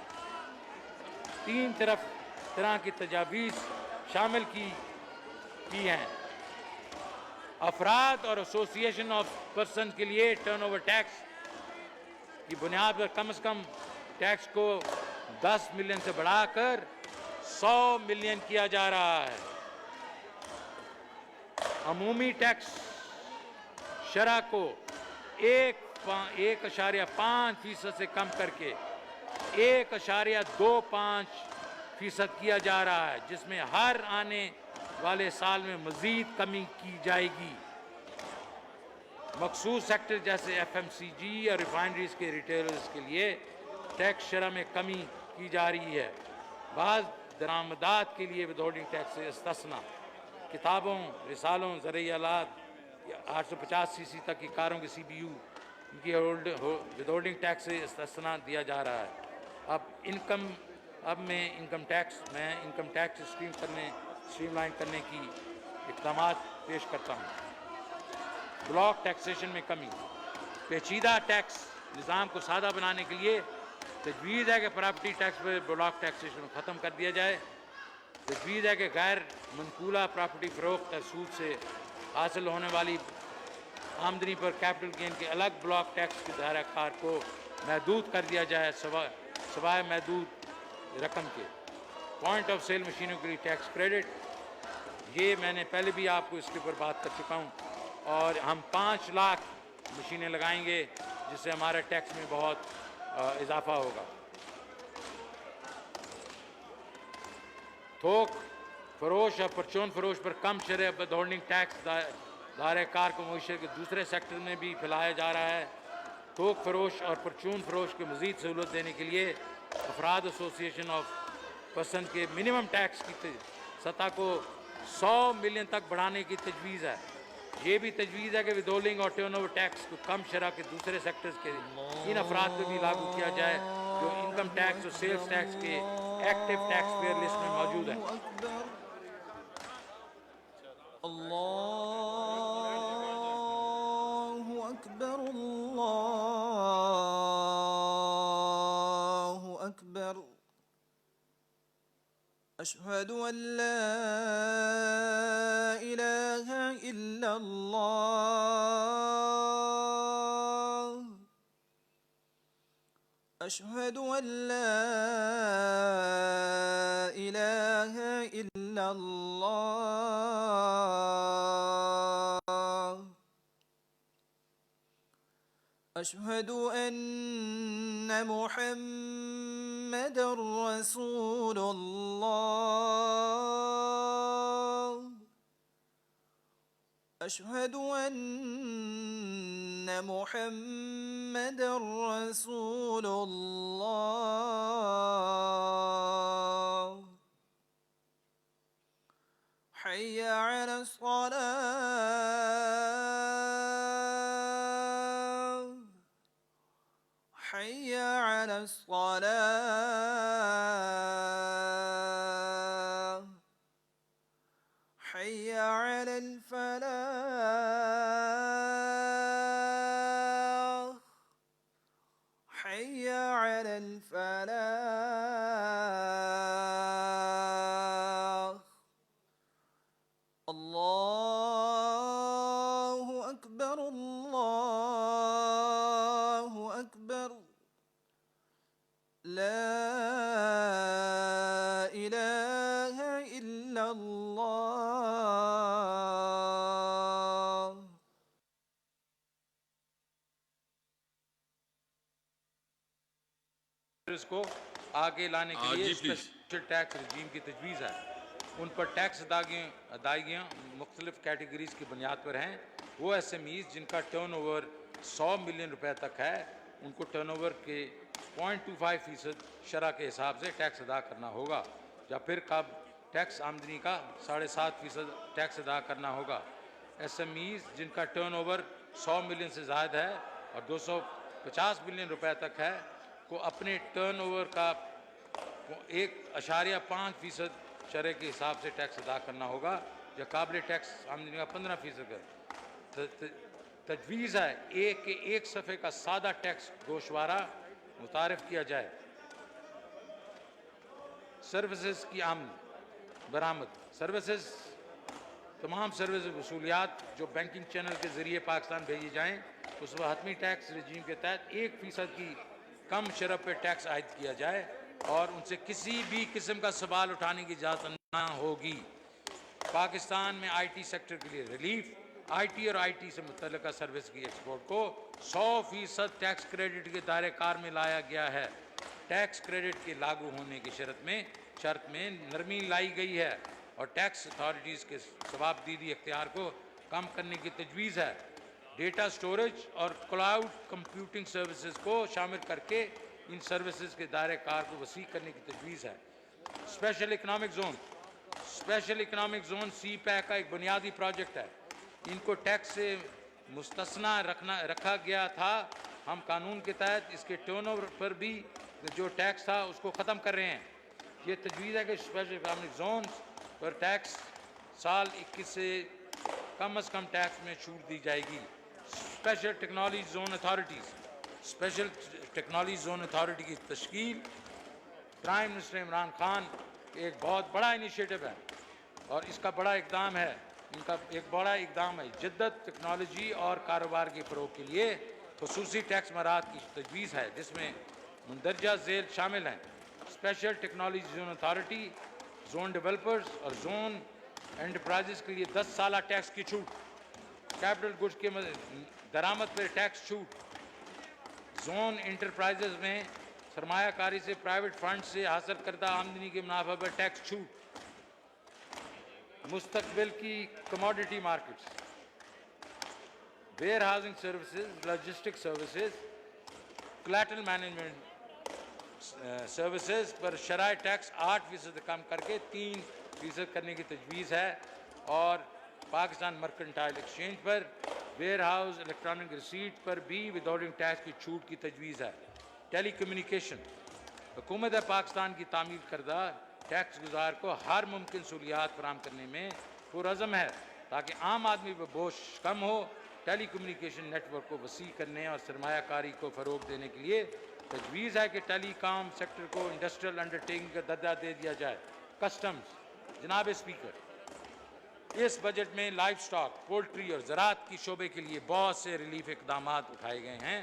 3 तरह की तजावीज़ शामिल की हैं। अफराद और एसोसिएशन ऑफ पर्सन के लिए टर्नओवर टैक्स की बुनियाद पर कम से कम टैक्स को 10 मिलियन से बढ़ाकर 100 ملین کیا جا رہا ہے۔ عمومی ٹیکس شرح کو 1.5% سے کم کر کے 1.25% کیا جا رہا ہے، جس میں ہر آنے والے سال میں مزید کمی کی جائے گی۔ مخصوص سیکٹر جیسے FMCG اور ریفائنریز کے ریٹیلرز کے لیے ٹیکس شرح میں کمی کی جا رہی ہے۔ بعض درآمدات کے لیے ودہولڈنگ ٹیکس سے استثنا، کتابوں، رسالوں، زرعی آلات، 850 cc تک کی کاروں کی CBU ان کی ودہولڈنگ ٹیکس سے استثنا دیا جا رہا ہے۔ اب میں انکم ٹیکس اسٹریم لائن کرنے کی اقدامات پیش کرتا ہوں۔ بلاک ٹیکسیشن میں کمی، پیچیدہ ٹیکس نظام کو سادہ بنانے کے لیے تجویز ہے کہ پراپرٹی ٹیکس پر بلاک ٹیکسیشن ختم کر دیا جائے۔ تجویز ہے کہ غیر منقولہ پراپرٹی فروخت اور سود سے حاصل ہونے والی آمدنی پر کیپٹل گین کے الگ بلاک ٹیکس کے دائرہ کار کو محدود کر دیا جائے، سوائے محدود رقم کے۔ پوائنٹ آف سیل مشینوں کے لیے ٹیکس کریڈٹ، یہ میں نے پہلے بھی آپ کو اس کے اوپر بات کر چکا ہوں، اور ہم 5 لاکھ مشینیں لگائیں گے جس سے ہمارے ٹیکس میں بہت اضافہ ہوگا۔ تھوک فروش اور پرچون فروش پر کم شرح ودہولڈنگ ٹیکس دائرہ کار کو معیشت کے دوسرے سیکٹر میں بھی پھیلایا جا رہا ہے۔ تھوک فروش اور پرچون فروش کو مزید سہولت دینے کے لیے افراد ایسوسی ایشن آف پرسن کے منیمم ٹیکس کی سطح کو 100 ملین تک بڑھانے کی تجویز ہے۔ یہ بھی تجویز ہے کہ ودہولڈنگ اور ٹرن اوور ٹیکس کو کم شرح کے دوسرے سیکٹرز کے ان افراد کو بھی لاگو کیا جائے جو انکم ٹیکس اور سیلز ٹیکس کے ایکٹیو ٹیکس پیئر لسٹ میں موجود ہیں۔
اللہ اکبر، اللہ اکبر، اشہد ان لا الہ الا اللہ، اشہد ان لا الہ الا اللہ، اشہد ان محمد رسول اللہ، اشہد ان محمد رسول اللہ، حی علی الصلاة، حی علی الصلاة، حی علی الفلاح، حی علی الفلاح۔ اللہ اکبر، اللہ اکبر، لا الہ الا اللہ۔
اس کو آگے لانے کے لیے
جی پلیز۔
اسپیشل ٹیکس رجیم کی تجویز ہے۔ ان پر ٹیکس ادائیگیاں مختلف کیٹیگریز کی بنیاد پر ہیں۔ وہ SMEs جن کا ٹرن اوور 100 ملین روپے تک ہے، ان کو ٹرن اوور کے 0.25% شرح کے حساب سے ٹیکس ادا کرنا ہوگا، یا پھر کب ٹیکس آمدنی کا 7.5% ٹیکس ادا کرنا ہوگا۔ SMEs جن کا ٹرن اوور 100 ملین سے زائد ہے اور 250 ملین روپے تک ہے کو اپنے ٹرن اوور کا 1.5% شرح کے حساب سے ٹیکس ادا کرنا ہوگا، یا قابل ٹیکس آمدنی کا 15% ہے۔ تجویز ہے کہ ایک صفحے کا سادہ ٹیکس گوشوارہ متعارف کیا جائے۔ سروسز کی آمد برآمد، تمام سروس وصولیات جو بینکنگ چینل کے ذریعے پاکستان بھیجی جائیں اس پر حتمی ٹیکس رجیم کے تحت 1% کی کم شرح پہ ٹیکس عائد کیا جائے۔ اور ان سے کسی بھی قسم کا سوال اٹھانے کی اجازت نہ ہوگی۔ پاکستان میں آئی ٹی سیکٹر کے لیے ریلیف، آئی ٹی اور آئی ٹی سے متعلقہ سروس کی ایکسپورٹ کو 100% ٹیکس کریڈٹ کے دائرہ کار میں لایا گیا ہے۔ ٹیکس کریڈٹ کے لاگو ہونے کی شرط میں نرمی لائی گئی ہے اور ٹیکس اتھارٹیز کے ثوابدیدی اختیار کو کم کرنے کی تجویز ہے۔ ڈیٹا سٹوریج اور کلاؤڈ کمپیوٹنگ سروسز کو شامل کر کے ان سروسز کے دائرہ کار کو وسیع کرنے کی تجویز ہے۔ اسپیشل اکنامک زون سی پیک کا ایک بنیادی پروجیکٹ ہے۔ ان کو ٹیکس سے مستثنیٰ رکھا گیا تھا۔ ہم قانون کے تحت اس کے ٹرن اوور پر بھی جو ٹیکس تھا اس کو ختم کر رہے ہیں۔ یہ تجویز ہے کہ اسپیشل اکنامک زونز پر ٹیکس سال 21 سے کم از کم ٹیکس میں چھوٹ دی جائے گی۔ اسپیشل ٹیکنالوجی زون اتھارٹی کی تشکیل پرائم منسٹر عمران خان ایک بہت بڑا انیشیٹو ہے اور اس کا بڑا اقدام ہے۔ ان کا ایک بڑا اقدام ہے جدت ٹیکنالوجی اور کاروبار کے فروغ کے لیے خصوصی ٹیکس مراحت کی تجویز ہے، جس میں مندرجہ ذیل شامل ہیں: special technology zone authority, zone developers اور زون انٹرپرائزز کے لیے 10 سالہ ٹیکس کی چھوٹ، کیپٹل گڈز کے درآمد پر ٹیکس چھوٹ، زون انٹرپرائزز میں سرمایہ کاری سے پرائیویٹ فنڈ سے حاصل کردہ آمدنی کے منافع پر ٹیکس چھوٹ، مستقبل کی commodity markets, warehousing services, logistic services, collateral management services پر شرح ٹیکس 8% کم کر کے 3% کرنے کی تجویز ہے اور پاکستان مرکنٹائل ایکسچینج پر ویئر ہاؤس الیکٹرانک ریسیٹ پر بھی وداؤٹنگ ٹیکس کی چھوٹ کی تجویز ہے۔ ٹیلی کمیونیکیشن، حکومت پاکستان کی تعمیر کردہ ٹیکس گزار کو ہر ممکن سہولیات فراہم کرنے میں پرعزم ہے تاکہ عام آدمی پر بوجھ کم ہو۔ ٹیلی کمیونیکیشن نیٹ ورک کو وسیع کرنے اور سرمایہ کاری کو فروغ دینے کے لیے تجویز ہے کہ ٹیلی کام سیکٹر کو انڈسٹریل انڈرٹیکنگ کا درجہ دے دیا جائے۔ کسٹمز، جناب اسپیکر، اس بجٹ میں لائف سٹاک، پولٹری اور زراعت کی شعبے کے لیے بہت سے ریلیف اقدامات اٹھائے گئے ہیں۔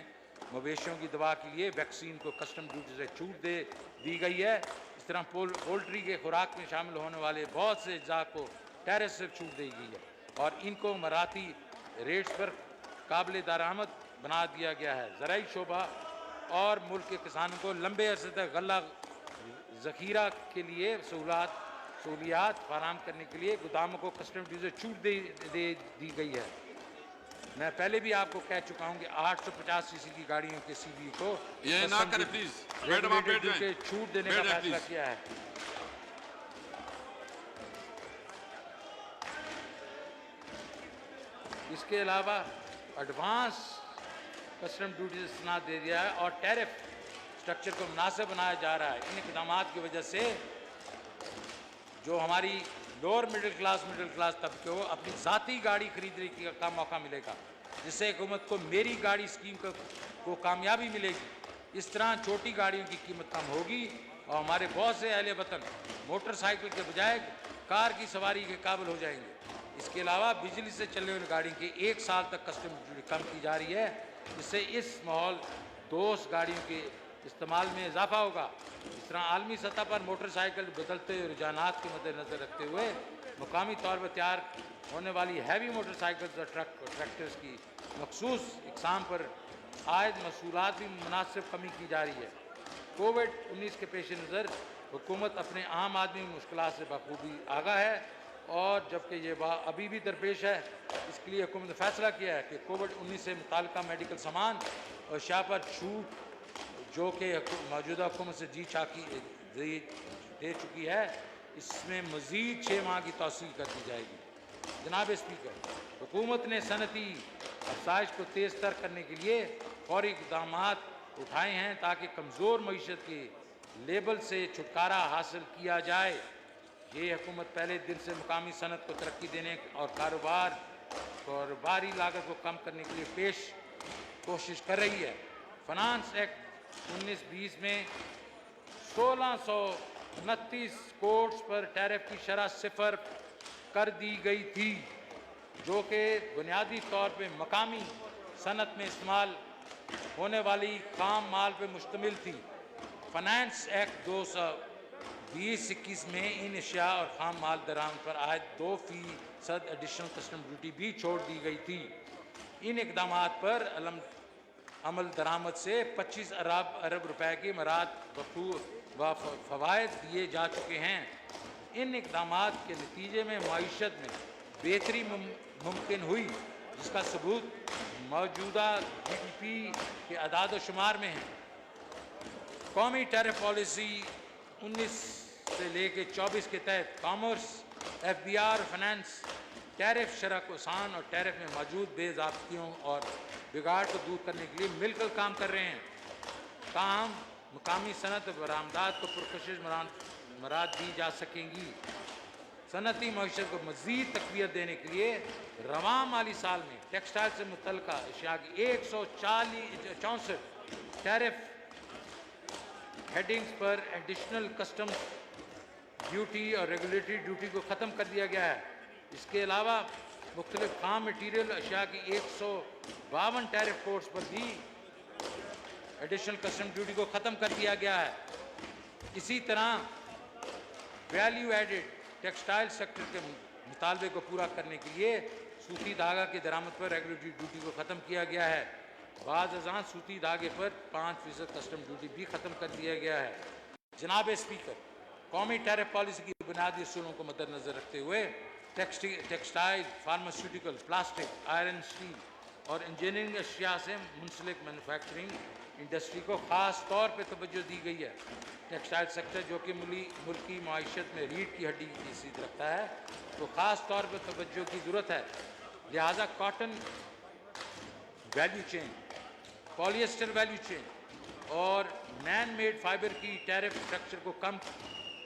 مویشیوں کی دوا کے لیے ویکسین کو کسٹم ڈیوٹی سے چھوٹ دی گئی ہے۔ اس طرح پولٹری کے خوراک میں شامل ہونے والے بہت سے اجزاء کو ٹیرس سے چھوٹ دی گئی ہے اور ان کو مراعاتی ریٹس پر قابل درآمد بنا دیا گیا ہے۔ زرعی شعبہ اور ملک کے کسانوں کو لمبے عرصے تک غلہ ذخیرہ کے لیے سہولیات فراہم کرنے کے لیے گوداموں کو کسٹم ڈیوٹی سے چھوٹ دی گئی ہے۔ میں پہلے بھی آپ کو کہہ چکا ہوں کہ 850 سی سی کی گاڑیوں کے سی بی کو
یہ نہ کریں پلیز، میڈم آپ بیٹھ جائیں،
چھوٹ دینے کا فیصلہ کیا ہے۔ اس کے علاوہ ایڈوانس کسٹم ڈیوٹی سے استثناء دے دیا ہے اور ٹیرف سٹرکچر کو مناسب بنایا جا رہا ہے۔ ان اقدامات کی وجہ سے جو ہماری لوور مڈل کلاس طبقے کو اپنی ذاتی گاڑی خریدنے کا موقع ملے گا، جس سے حکومت کو میری گاڑی اسکیم کو کامیابی ملے گی۔ اس طرح چھوٹی گاڑیوں کی قیمت کم ہوگی اور ہمارے بہت سے اہل وطن موٹر سائیکل کے بجائے کار کی سواری کے قابل ہو جائیں گے۔ اس کے علاوہ بجلی سے چلنے والی گاڑی کی 1 سال تک کسٹم ڈیوٹی کم کی جا رہی ہے، جس سے اس ماحول دوست گاڑیوں کے استعمال میں اضافہ ہوگا۔ اس طرح عالمی سطح پر موٹر سائیکل بدلتے رجحانات کے مد نظر رکھتے ہوئے مقامی طور پر تیار ہونے والی ہیوی موٹر سائیکلز اور ٹریکٹرز کی مخصوص اقسام پر عائد محصولات بھی مناسب کمی کی جا رہی ہے۔ کووڈ-19 کے پیش نظر حکومت اپنے عام آدمی کی مشکلات سے بخوبی آگاہ ہے اور جبکہ یہ ابھی بھی درپیش ہے، اس کے لیے حکومت نے فیصلہ کیا ہے کہ کووڈ-19 سے متعلقہ میڈیکل سامان اور اشیاء پر چھوٹ جو کہ موجودہ حکومت سے دے چکی ہے، اس میں مزید 6 ماہ کی توسیع کر دی جائے گی۔ جناب اسپیکر، حکومت نے صنعتی افزائش کو تیز تر کرنے کے لیے فوری اقدامات اٹھائے ہیں تاکہ کمزور معیشت کے لیبل سے چھٹکارا حاصل کیا جائے۔ یہ حکومت پہلے دن سے مقامی صنعت کو ترقی دینے اور کاروباری لاگت کو کم کرنے کے لیے کوشش کر رہی ہے۔ فنانس ایکٹ 1920 میں 1629 کوٹس پر ٹیرف کی شرح 0 کر دی گئی تھی، جو کہ بنیادی طور پہ مقامی صنعت میں استعمال ہونے والی خام مال پر مشتمل تھی۔ फाइनेंस एक्ट 2020-21 में इन अशिया और खाम माल दरामद पर आयद 2% एडिशनल कस्टम ड्यूटी भी छोड़ दी गई थी। इन इकदामात पर अमल दरामद से 25 अरब रुपए की मराद व फ़वाइद दिए जा चुके हैं। इन इकदामात के नतीजे में मईशत में बेहतरी मुमकिन हुई, जिसका सबूत मौजूदा GDP के अदाद व शुमार में है। कौमी टैरिफ पॉलिसी 19 से लेकर 24 के तहत कॉमर्स, FBR, फाइनेंस टैरिफ शरह को आसान और टैरिफ में मौजूद बेज़ाब्तियों और बिगाड़ को दूर करने के लिए मिलकर काम कर रहे हैं। ताहम मुकामी सनत बरामदात को पुरकशिश मराद दी जा सकेंगी। सनती मईशत को मज़ीद तक़वियत देने के लिए रवां माली साल में टेक्सटाइल से मुतल्लिक़ अशिया की 164 टैरिफ हेडिंग्स पर एडिशनल कस्टम ड्यूटी और रेगुलेटरी ड्यूटी को ख़त्म कर दिया गया है। इसके अलावा मुख्तलिफ खाम मटीरियल अशिया की 152 टैरिफ कोड्स पर भी एडिशनल कस्टम ड्यूटी को ख़त्म कर दिया गया है। इसी तरह वैल्यू एडेड टेक्सटाइल सेक्टर के मुतालबे को पूरा करने के लिए सूती धागा की दरामद पर रेगुलेटरी ड्यूटी को ख़त्म किया गया है। बाज़ अज़ां सूती धागे पर 5% कस्टम ड्यूटी भी ख़त्म कर दिया गया है। जनाब स्पीकर, कौमी टैरिफ पॉलिसी की बुनियादी असूलों को मद्देनज़र रखते हुए textile, pharmaceutical, plastic, iron, steel और इंजीनियरिंग अशिया से मुंसलिक मैन्युफैक्चरिंग इंडस्ट्री को ख़ास तौर पर तवज्जो दी गई है। टेक्सटाइल सेक्टर जो कि मुल्की माईशत में रीढ़ की हड्डी की हैसियत रखता है, तो ख़ास तौर पर तवज्जो की ज़रूरत है। लिहाजा cotton value chain, polyester value chain और मैन मेड फाइबर की टैरिफ स्ट्रक्चर को कम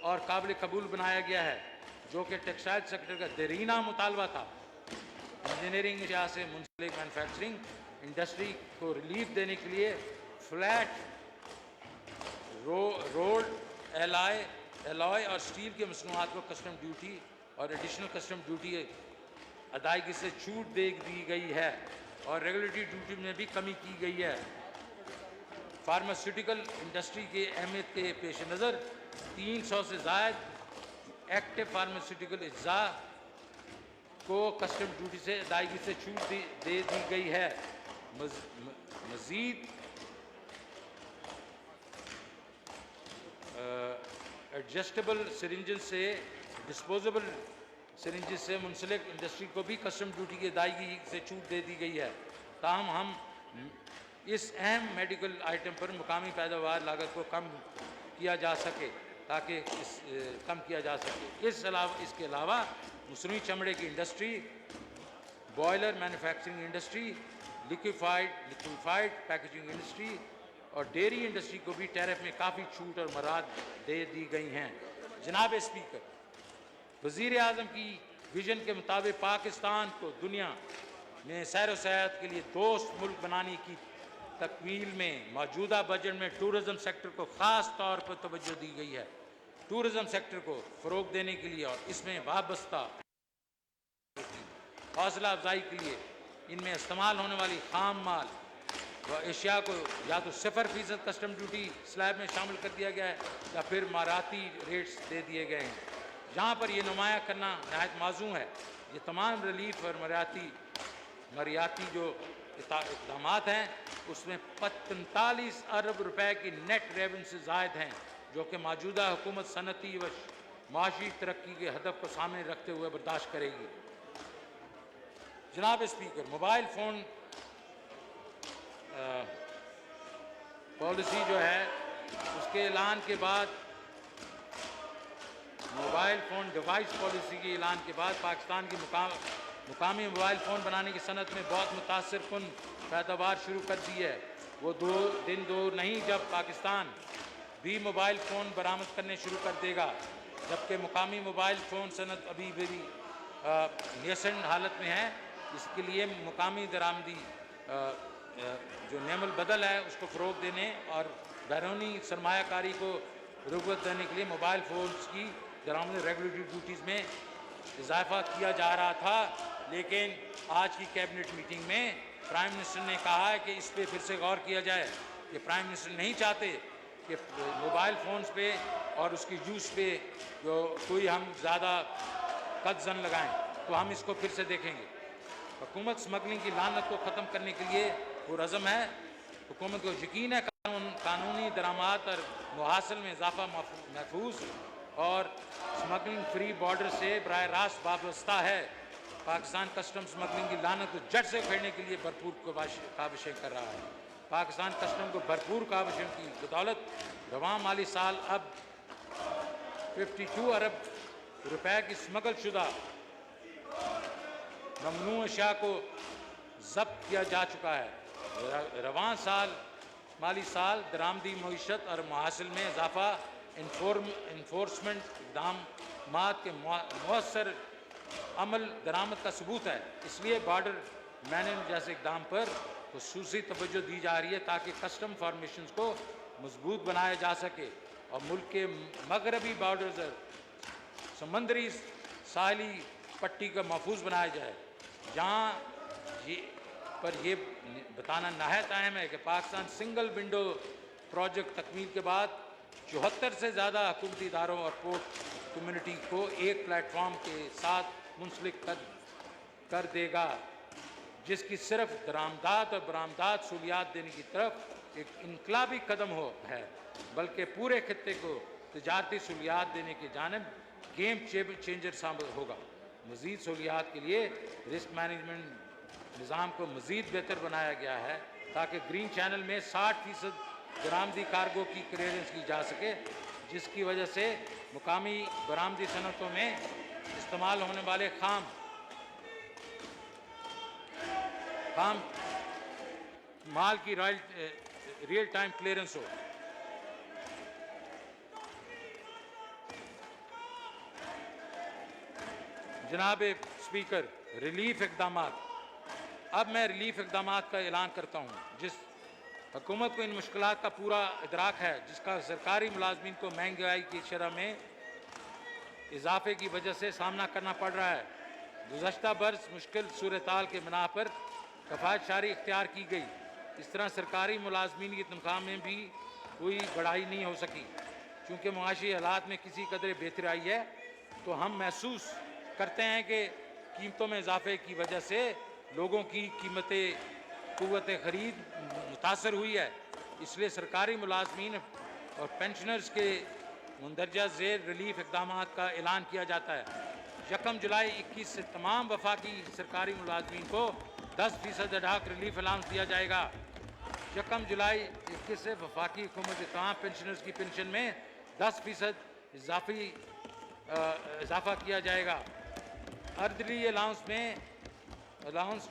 और काबिल कबूल बनाया गया है, जो कि टेक्सटाइल सेक्टर का देरीना मुतालबा था। इंजीनियरिंग अशिया से मुंसलिक मैन्युफैक्चरिंग इंडस्ट्री को रिलीफ देने के लिए फ्लैट रोल्ड एलॉय और स्टील के मसनूआत को कस्टम ड्यूटी और एडिशनल कस्टम ड्यूटी अदायगी से छूट दे दी गई है और रेगुलेटरी ड्यूटी में भी कमी की गई है। फार्मास्यूटिकल इंडस्ट्री के अहमियत के पेश नज़र 300 से ज़ायद एक्टिव फार्मास्यूटिकल अज्जा को कस्टम ड्यूटी से अदायगी से छूट दे दी गई है। मज़ीद एडजस्टेबल सिरिंजेस से डिस्पोजेबल सिरिंजेस से मुंसलिक इंडस्ट्री को भी कस्टम ड्यूटी की अदायगी से छूट दे दी गई है। ताहम हम इस अहम मेडिकल आइटम पर मुकामी पैदावार लागत को कम किया जा सके इसके अलावा मसनूई चमड़े की industry, boiler manufacturing industry, liquefied packaging industry और डेयरी इंडस्ट्री को भी टैरिफ में काफ़ी छूट और मराद दे दी गई हैं। जनाब स्पीकर, वज़ीर आज़म की विजन के मुताबिक पाकिस्तान को दुनिया में सैर व सयाहत के लिए दोस्त मुल्क बनाने की तकमील में मौजूदा बजट में टूरिज़म सेक्टर को ख़ास तौर पर तवज्जो दी गई है। टूरिज़म सेक्टर को फ़रोग़ देने के लिए और इसमें वाबस्ता हौसला अफजाई के लिए इनमें इस्तेमाल होने वाली खाम माल व अशिया को या तो 0% कस्टम ड्यूटी स्लैब में शामिल कर दिया गया है या फिर माराती रेट्स दे दिए गए हैं। जहाँ पर ये नुमाया करना नहायत माज़ूम है, ये तमाम रिलीफ और मरियाती जो इक़दामात हैं उसमें 45 अरब रुपए की नेट रेवेन्यू से ज़ायद हैं, जो कि मौजूदा हुकूमत सनती व माशी तरक्की के हदफ को सामने रखते हुए बर्दाश्त करेगी। जनाब स्पीकर, मोबाइल फ़ोन पॉलिसी जो है उसके ऐलान के बाद मोबाइल फ़ोन डिवाइस पॉलिसी के ऐलान के बाद पाकिस्तान की मुकामी मोबाइल फ़ोन बनाने की सनत में बहुत मुतासर कुन पैदावार शुरू कर दी है। वो दिन दूर नहीं जब पाकिस्तान भी मोबाइल फ़ोन बरामद करने शुरू कर देगा, जबकि मुकामी मोबाइल फ़ोन सनत अभी भी नेसेंट हालत में है। इसके लिए मुकामी दरामदी जो नेमल बदल है उसको फ़रोग़ देने और बैरूनी सरमायाकारी को रग़बत देने के लिए मोबाइल फ़ोन्स की दरामदी रेगुलेटरी ड्यूटीज़ में इजाफ़ा किया जा रहा था, लेकिन आज की कैबिनेट मीटिंग में प्राइम मिनिस्टर ने कहा है कि इस पर फिर से गौर किया जाए कि प्राइम मिनिस्टर नहीं चाहते کہ موبائل فونز پہ اور اس کی یوز پہ جو کوئی ہم زیادہ قد زن لگائیں تو ہم اس کو پھر سے دیکھیں گے۔ حکومت اسمگلنگ کی لعنت کو ختم کرنے کے لیے پرعزم ہے۔ حکومت کو یقین ہے قانونی درآمد اور محاصل میں اضافہ محفوظ اور اسمگلنگ فری بارڈر سے براہ راست وابستہ ہے۔ پاکستان کسٹم اسمگلنگ کی لعنت کو جڑ سے کھیڑنے کے لیے بھرپور کاوشیں کر رہا ہے۔ پاکستان کسٹم کو بھرپور کاوشوں کی بدولت رواں مالی سال اب 52 ارب روپے کی اسمگل شدہ ممنوع اشیاء کو ضبط کیا جا چکا ہے۔ رواں مالی سال درآمدی معیشت اور محاصل میں اضافہ انفورسمنٹ اقدامات کے مؤثر عمل درآمد کا ثبوت ہے۔ اس لیے بارڈر میننگ جیسے اقدام پر خصوصی توجہ دی جا رہی ہے تاکہ کسٹم فارمیشنز کو مضبوط بنایا جا سکے اور ملک کے مغربی بارڈرز اور سمندری ساحلی پٹی کو محفوظ بنایا جائے۔ جہاں پر یہ بتانا نہایت اہم ہے کہ پاکستان سنگل ونڈو پروجیکٹ تکمیل کے بعد 74 سے زیادہ حکومتی اداروں اور پورٹ کمیونٹی کو ایک پلیٹ فارم کے ساتھ منسلک کر دے گا، جس کی صرف درآمدات اور برآمدات سہولیات دینے کی طرف ایک انقلابی قدم ہے، بلکہ پورے خطے کو تجارتی سہولیات دینے کی جانب گیم چینجر ثابت ہوگا۔ مزید سہولیات کے لیے رسک مینجمنٹ نظام کو مزید بہتر بنایا گیا ہے تاکہ گرین چینل میں 60% برآمدی کارگو کی کلیئرنس کی جا سکے، جس کی وجہ سے مقامی برآمدی صنعتوں میں استعمال ہونے والے خام مال کی ریئل ٹائم کلیئرنس ہو۔ جناب اسپیکر، ریلیف اقدامات۔ اب میں ریلیف اقدامات کا اعلان کرتا ہوں۔ جس حکومت کو ان مشکلات کا پورا ادراک ہے جس کا سرکاری ملازمین کو مہنگائی کی شرح میں اضافے کی وجہ سے سامنا کرنا پڑ رہا ہے، گزشتہ برس مشکل صورتحال کے بنا پر کفایت شاری اختیار کی گئی۔ اس طرح سرکاری ملازمین کی تنخواہ میں بھی کوئی بڑھائی نہیں ہو سکی۔ چونکہ معاشی حالات میں کسی قدر بہتری آئی ہے تو ہم محسوس کرتے ہیں کہ قیمتوں میں اضافے کی وجہ سے لوگوں کی قوت خرید متاثر ہوئی ہے۔ اس لیے سرکاری ملازمین اور پینشنرز کے مندرجہ ذیل ریلیف اقدامات کا اعلان کیا جاتا ہے۔ 1 جولائی 21 سے تمام وفاقی سرکاری ملازمین کو 10% اڈاک ریلیف الاؤنس دیا جائے گا۔ 1 جولائی 21 سے وفاقی حکومت کے تمام پینشنرز کی پنشن میں 10% اضافہ کیا جائے گا۔ ارلی الاؤنس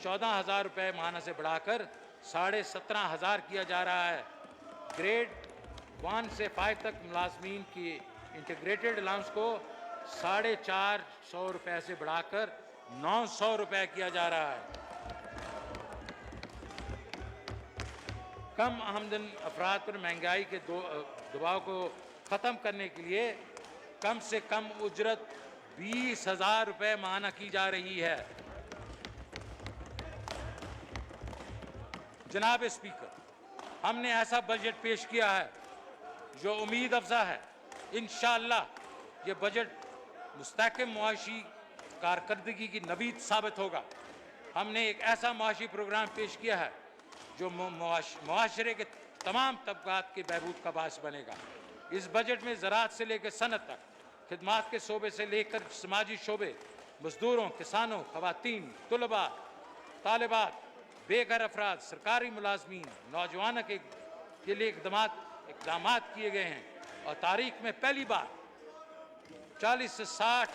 14,000 روپے ماہانہ سے بڑھا کر 17,500 کیا جا رہا ہے۔ گریڈ 1 سے 5 تک ملازمین کی انٹیگریٹڈ الاؤنس کو 450 روپے سے بڑھا کر 900 روپے کیا جا رہا ہے۔ کم آمدن افراد پر مہنگائی کے دباؤ کو ختم کرنے کے لیے کم سے کم اجرت 20,000 روپے ماہانہ کی جا رہی ہے۔ جناب اسپیکر، ہم نے ایسا بجٹ پیش کیا ہے جو امید افزا ہے۔ انشاءاللہ یہ بجٹ مستحکم معاشی کارکردگی کی نوید ثابت ہوگا۔ ہم نے ایک ایسا معاشی پروگرام پیش کیا ہے جو معاشرے کے تمام طبقات کے بہبود کا باعث بنے گا۔ اس بجٹ میں زراعت سے لے کر صنعت تک، خدمات کے شعبے سے لے کر سماجی شعبے، مزدوروں، کسانوں، خواتین، طلباء، طالبات، بے گھر افراد، سرکاری ملازمین، نوجوانوں کے لیے اقدامات کیے گئے ہیں اور تاریخ میں پہلی بار 40 سے 60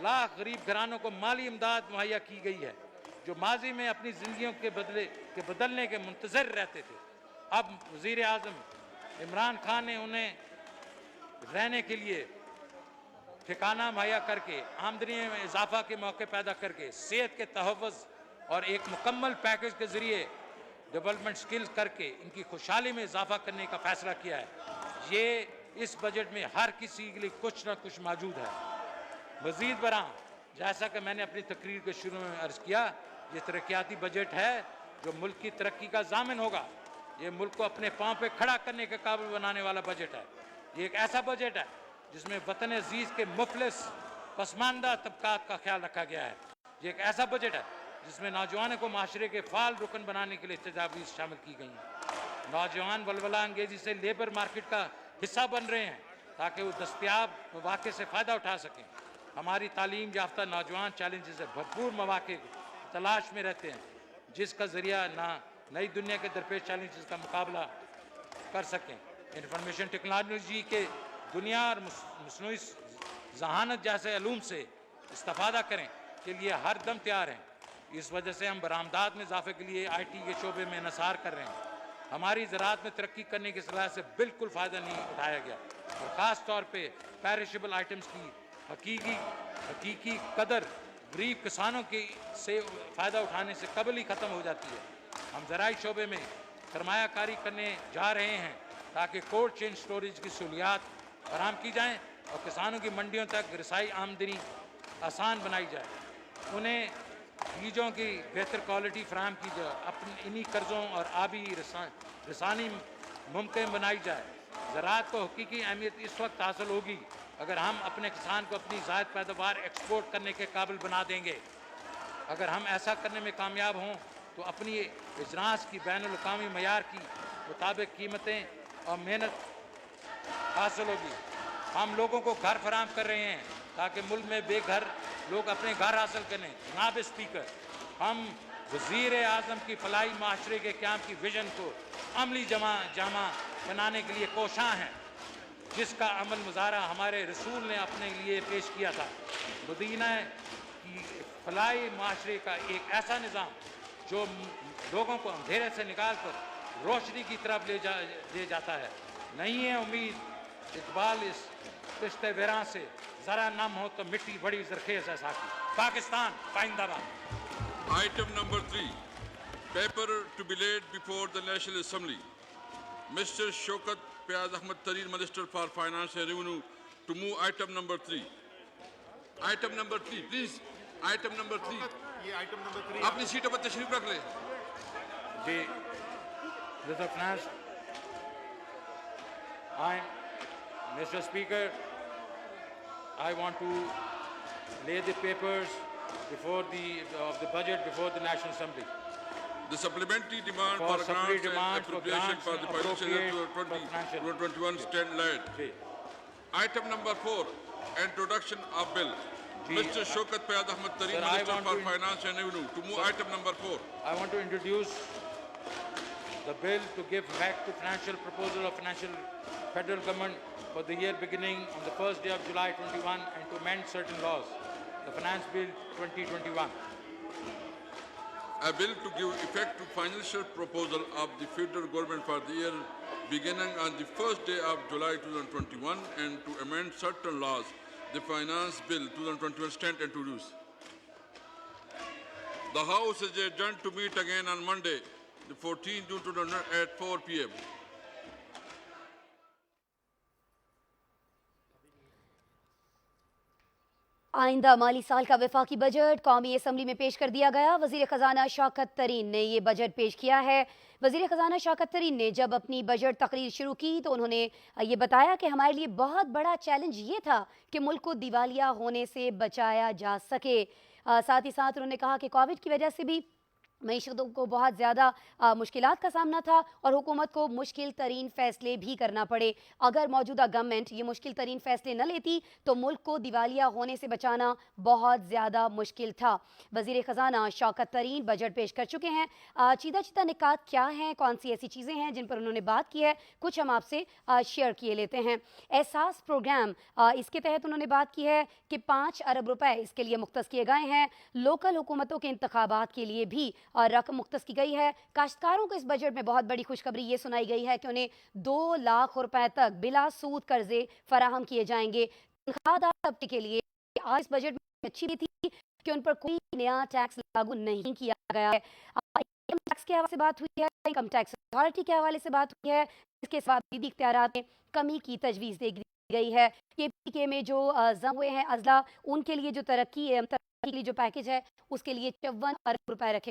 لاکھ غریب گھرانوں کو مالی امداد مہیا کی گئی ہے جو ماضی میں اپنی زندگیوں کے بدلنے کے منتظر رہتے تھے۔ اب وزیر اعظم عمران خان نے انہیں رہنے کے لیے ٹھکانہ مہیا کر کے، آمدنی میں اضافہ کے موقع پیدا کر کے، صحت کے تحفظ اور ایک مکمل پیکج کے ذریعے ڈیولپمنٹ سکل کر کے ان کی خوشحالی میں اضافہ کرنے کا فیصلہ کیا ہے۔ یہ اس بجٹ میں ہر کسی کے لیے کچھ نہ کچھ موجود ہے۔ مزید برآں، جیسا کہ میں نے اپنی تقریر کے شروع میں عرض کیا، یہ ترقیاتی بجٹ ہے جو ملک کی ترقی کا ضامن ہوگا۔ ये मुल्क को अपने पांव पे खड़ा करने के काबिल बनाने वाला बजट है। ये एक ऐसा बजट है जिसमें वतन अजीज के मुफलिस पसमानदा तबकात का ख्याल रखा गया है। ये एक ऐसा बजट है जिसमें नौजवानों को माशरे के फाल रुकन बनाने के लिए तजावीज़ शामिल की गई हैं। नौजवान वलवला अंगेजी से लेबर मार्केट का हिस्सा बन रहे हैं ताकि वो दस्तयाब मौके से फ़ायदा उठा सकें। हमारी तालीम याफ्ता नौजवान चैलेंजेस से भरपूर मौके तलाश में रहते हैं जिसका ज़रिया ना नई दुनिया के दरपेश चैलेंजेस का मुकाबला कर सकें। इंफॉर्मेशन टेक्नोलॉजी के दुनिया और मसनूई जहानत जैसे अलूम से इस्तेफादा करें के लिए हर दम तैयार हैं। इस वजह से हम बरामदात में इजाफे के लिए IT के शोबे में इन्हिसार कर रहे हैं। हमारी ज़राअत में तरक्की करने की सलाह से बिल्कुल फ़ायदा नहीं उठाया गया और ख़ास तौर पे पेरिशेबल आइटम्स की हकीकी कदर गरीब किसानों की से फ़ायदा उठाने से कबल ही ख़त्म हो जाती है। हम ज़राई शोबे में सरमायाकारी करने जा रहे हैं ताकि कोल्ड चेन स्टोरेज की सहूलियात फराहम की जाएँ और किसानों की मंडियों तक रसाई आमदनी आसान बनाई जाए। उन्हें बीजों की बेहतर क्वालिटी फराहम की जाए। अपनी इन्हीं कर्ज़ों और आबी रसानी मुमकिन बनाई जाए। ज़राअत को हकीकी अहमियत इस वक्त हासिल होगी अगर हम अपने किसान को अपनी ज़ायद पैदावार एक्सपोर्ट करने के काबिल बना देंगे। अगर हम ऐसा करने में कामयाब हों तो अपनी इजरास की बैनुल-अक़वामी मयार की मुताबिक कीमतें और मेहनत हासिल होगी। हम लोगों को घर फराहम कर रहे हैं ताकि मुल्क में बेघर लोग अपने घर हासिल करें। जनाब स्पीकर, हम वज़ीर आज़म की फलाही माशरे के क़याम की विजन को अमली जामा बनाने के लिए कोशां हैं जिसका अमल मुज़ाहरा हमारे रसूल ने अपने लिए पेश किया था। मदीना की फलाही माशरे का एक ऐसा निज़ाम जो लोगों को अंधेरे से निकाल कर रोशनी की तरफ ले जाता है। नहीं है उम्मीद इकबाल इस रिश्ते वेरां से ज़रा नम हो तो मिट्टी बड़ी ज़रखेज़ है साकी। Pakistan पाइंदाबाद।
Item number 3, paper to be laid before the National Assembly. Mr. Shaukat Fayaz Ahmed Tareen, Minister for Finance and Revenue, to move item number 3. Item number 3, please. Item number 3.
ये आइटम नंबर 3
अपनी सीटों पर तशरीफ रख ले।
जी, Mr. Finance, Mr. Speaker, I want to lay the papers before of the budget before the National Assembly.
The supplementary demand
For
for
supplementary
grants and
demand for
appropriation
grants
for the financial year
appropriate for
2020-2021 stand laid.
Ji,
Item number 4, introduction of bill.
Ji,
Mr. Shaukat Fayaz Ahmed Tareen,
Sir, I
Minister
want
for
to-
Finance and Revenue, to move
Sir,
item number 4.
I want to introduce the bill to give back to financial proposal of financial federal government for the year beginning on the first day of July 21 and to amend certain laws. The Finance Bill 2021.
A bill to give effect to financial proposal of the federal government for the year beginning on the first day of July 2021 and to amend certain laws. The Finance Bill 2021 stand introduced. The House is adjourned to meet again on Monday, the 14th June 2021 at 4 p.m.
आइंदा माली साल का वफाकी budget कौमी assembly में पेश कर दिया गया। वज़ीर ख़जाना शौकत तरीन ने ये बजट पेश किया है। वज़ीर ख़जाना शौकत तरीन ने जब अपनी बजट तकरीर शुरू की तो उन्होंने ये बताया कि हमारे लिए बहुत बड़ा चैलेंज ये था कि मुल्क को दिवालिया होने से बचाया जा सके। साथ ही साथ उन्होंने कहा कि कोविड की वजह से भी मईशतों को बहुत ज़्यादा मुश्किलात का सामना था और हुकूमत को मुश्किल तरीन फ़ैसले भी करना पड़े। अगर मौजूदा गवर्नमेंट ये मुश्किल तरीन फ़ैसले न लेती तो मुल्क को दिवालिया होने से बचाना बहुत ज़्यादा मुश्किल था। वज़ीर ख़जाना शौकत तरीन बजट पेश कर चुके हैं। चीदा चीदा निकात क्या हैं, कौन सी ऐसी चीज़ें हैं जिन पर उन्होंने बात की है, कुछ हम आपसे शेयर किए लेते हैं। एहसास प्रोग्राम, इसके तहत उन्होंने बात की है कि 5 अरब रुपए इसके लिए मुख्तस किए गए हैं। लोकल हुकूमतों के इंतखाबात के लिए भी रकम मुख्तस की गई है। काश्तकारों को इस बजट में बहुत बड़ी खुशखबरी ये सुनाई गई है कि उन्हें 2 लाख रुपए तक बिला सूद कर्जे फराहम किए जाएंगे। तनख्वाहदार तबके के लिए आज इस बजट में अच्छी भी थी कि उन पर कोई नया टैक्स लागू नहीं किया गया है। इनकम टैक्स के हवाले से बात हुई है, इनकम टैक्स अथॉरिटी के हवाले से बात हुई है। इसके साथ दीदी इख्तियारात में कमी की तजवीज़ दी गई है। के में जो जम हुए हैं अजला, उनके लिए जो तरक्की के लिए जो पैकेज है उसके लिए 54 अरब रुपए रखे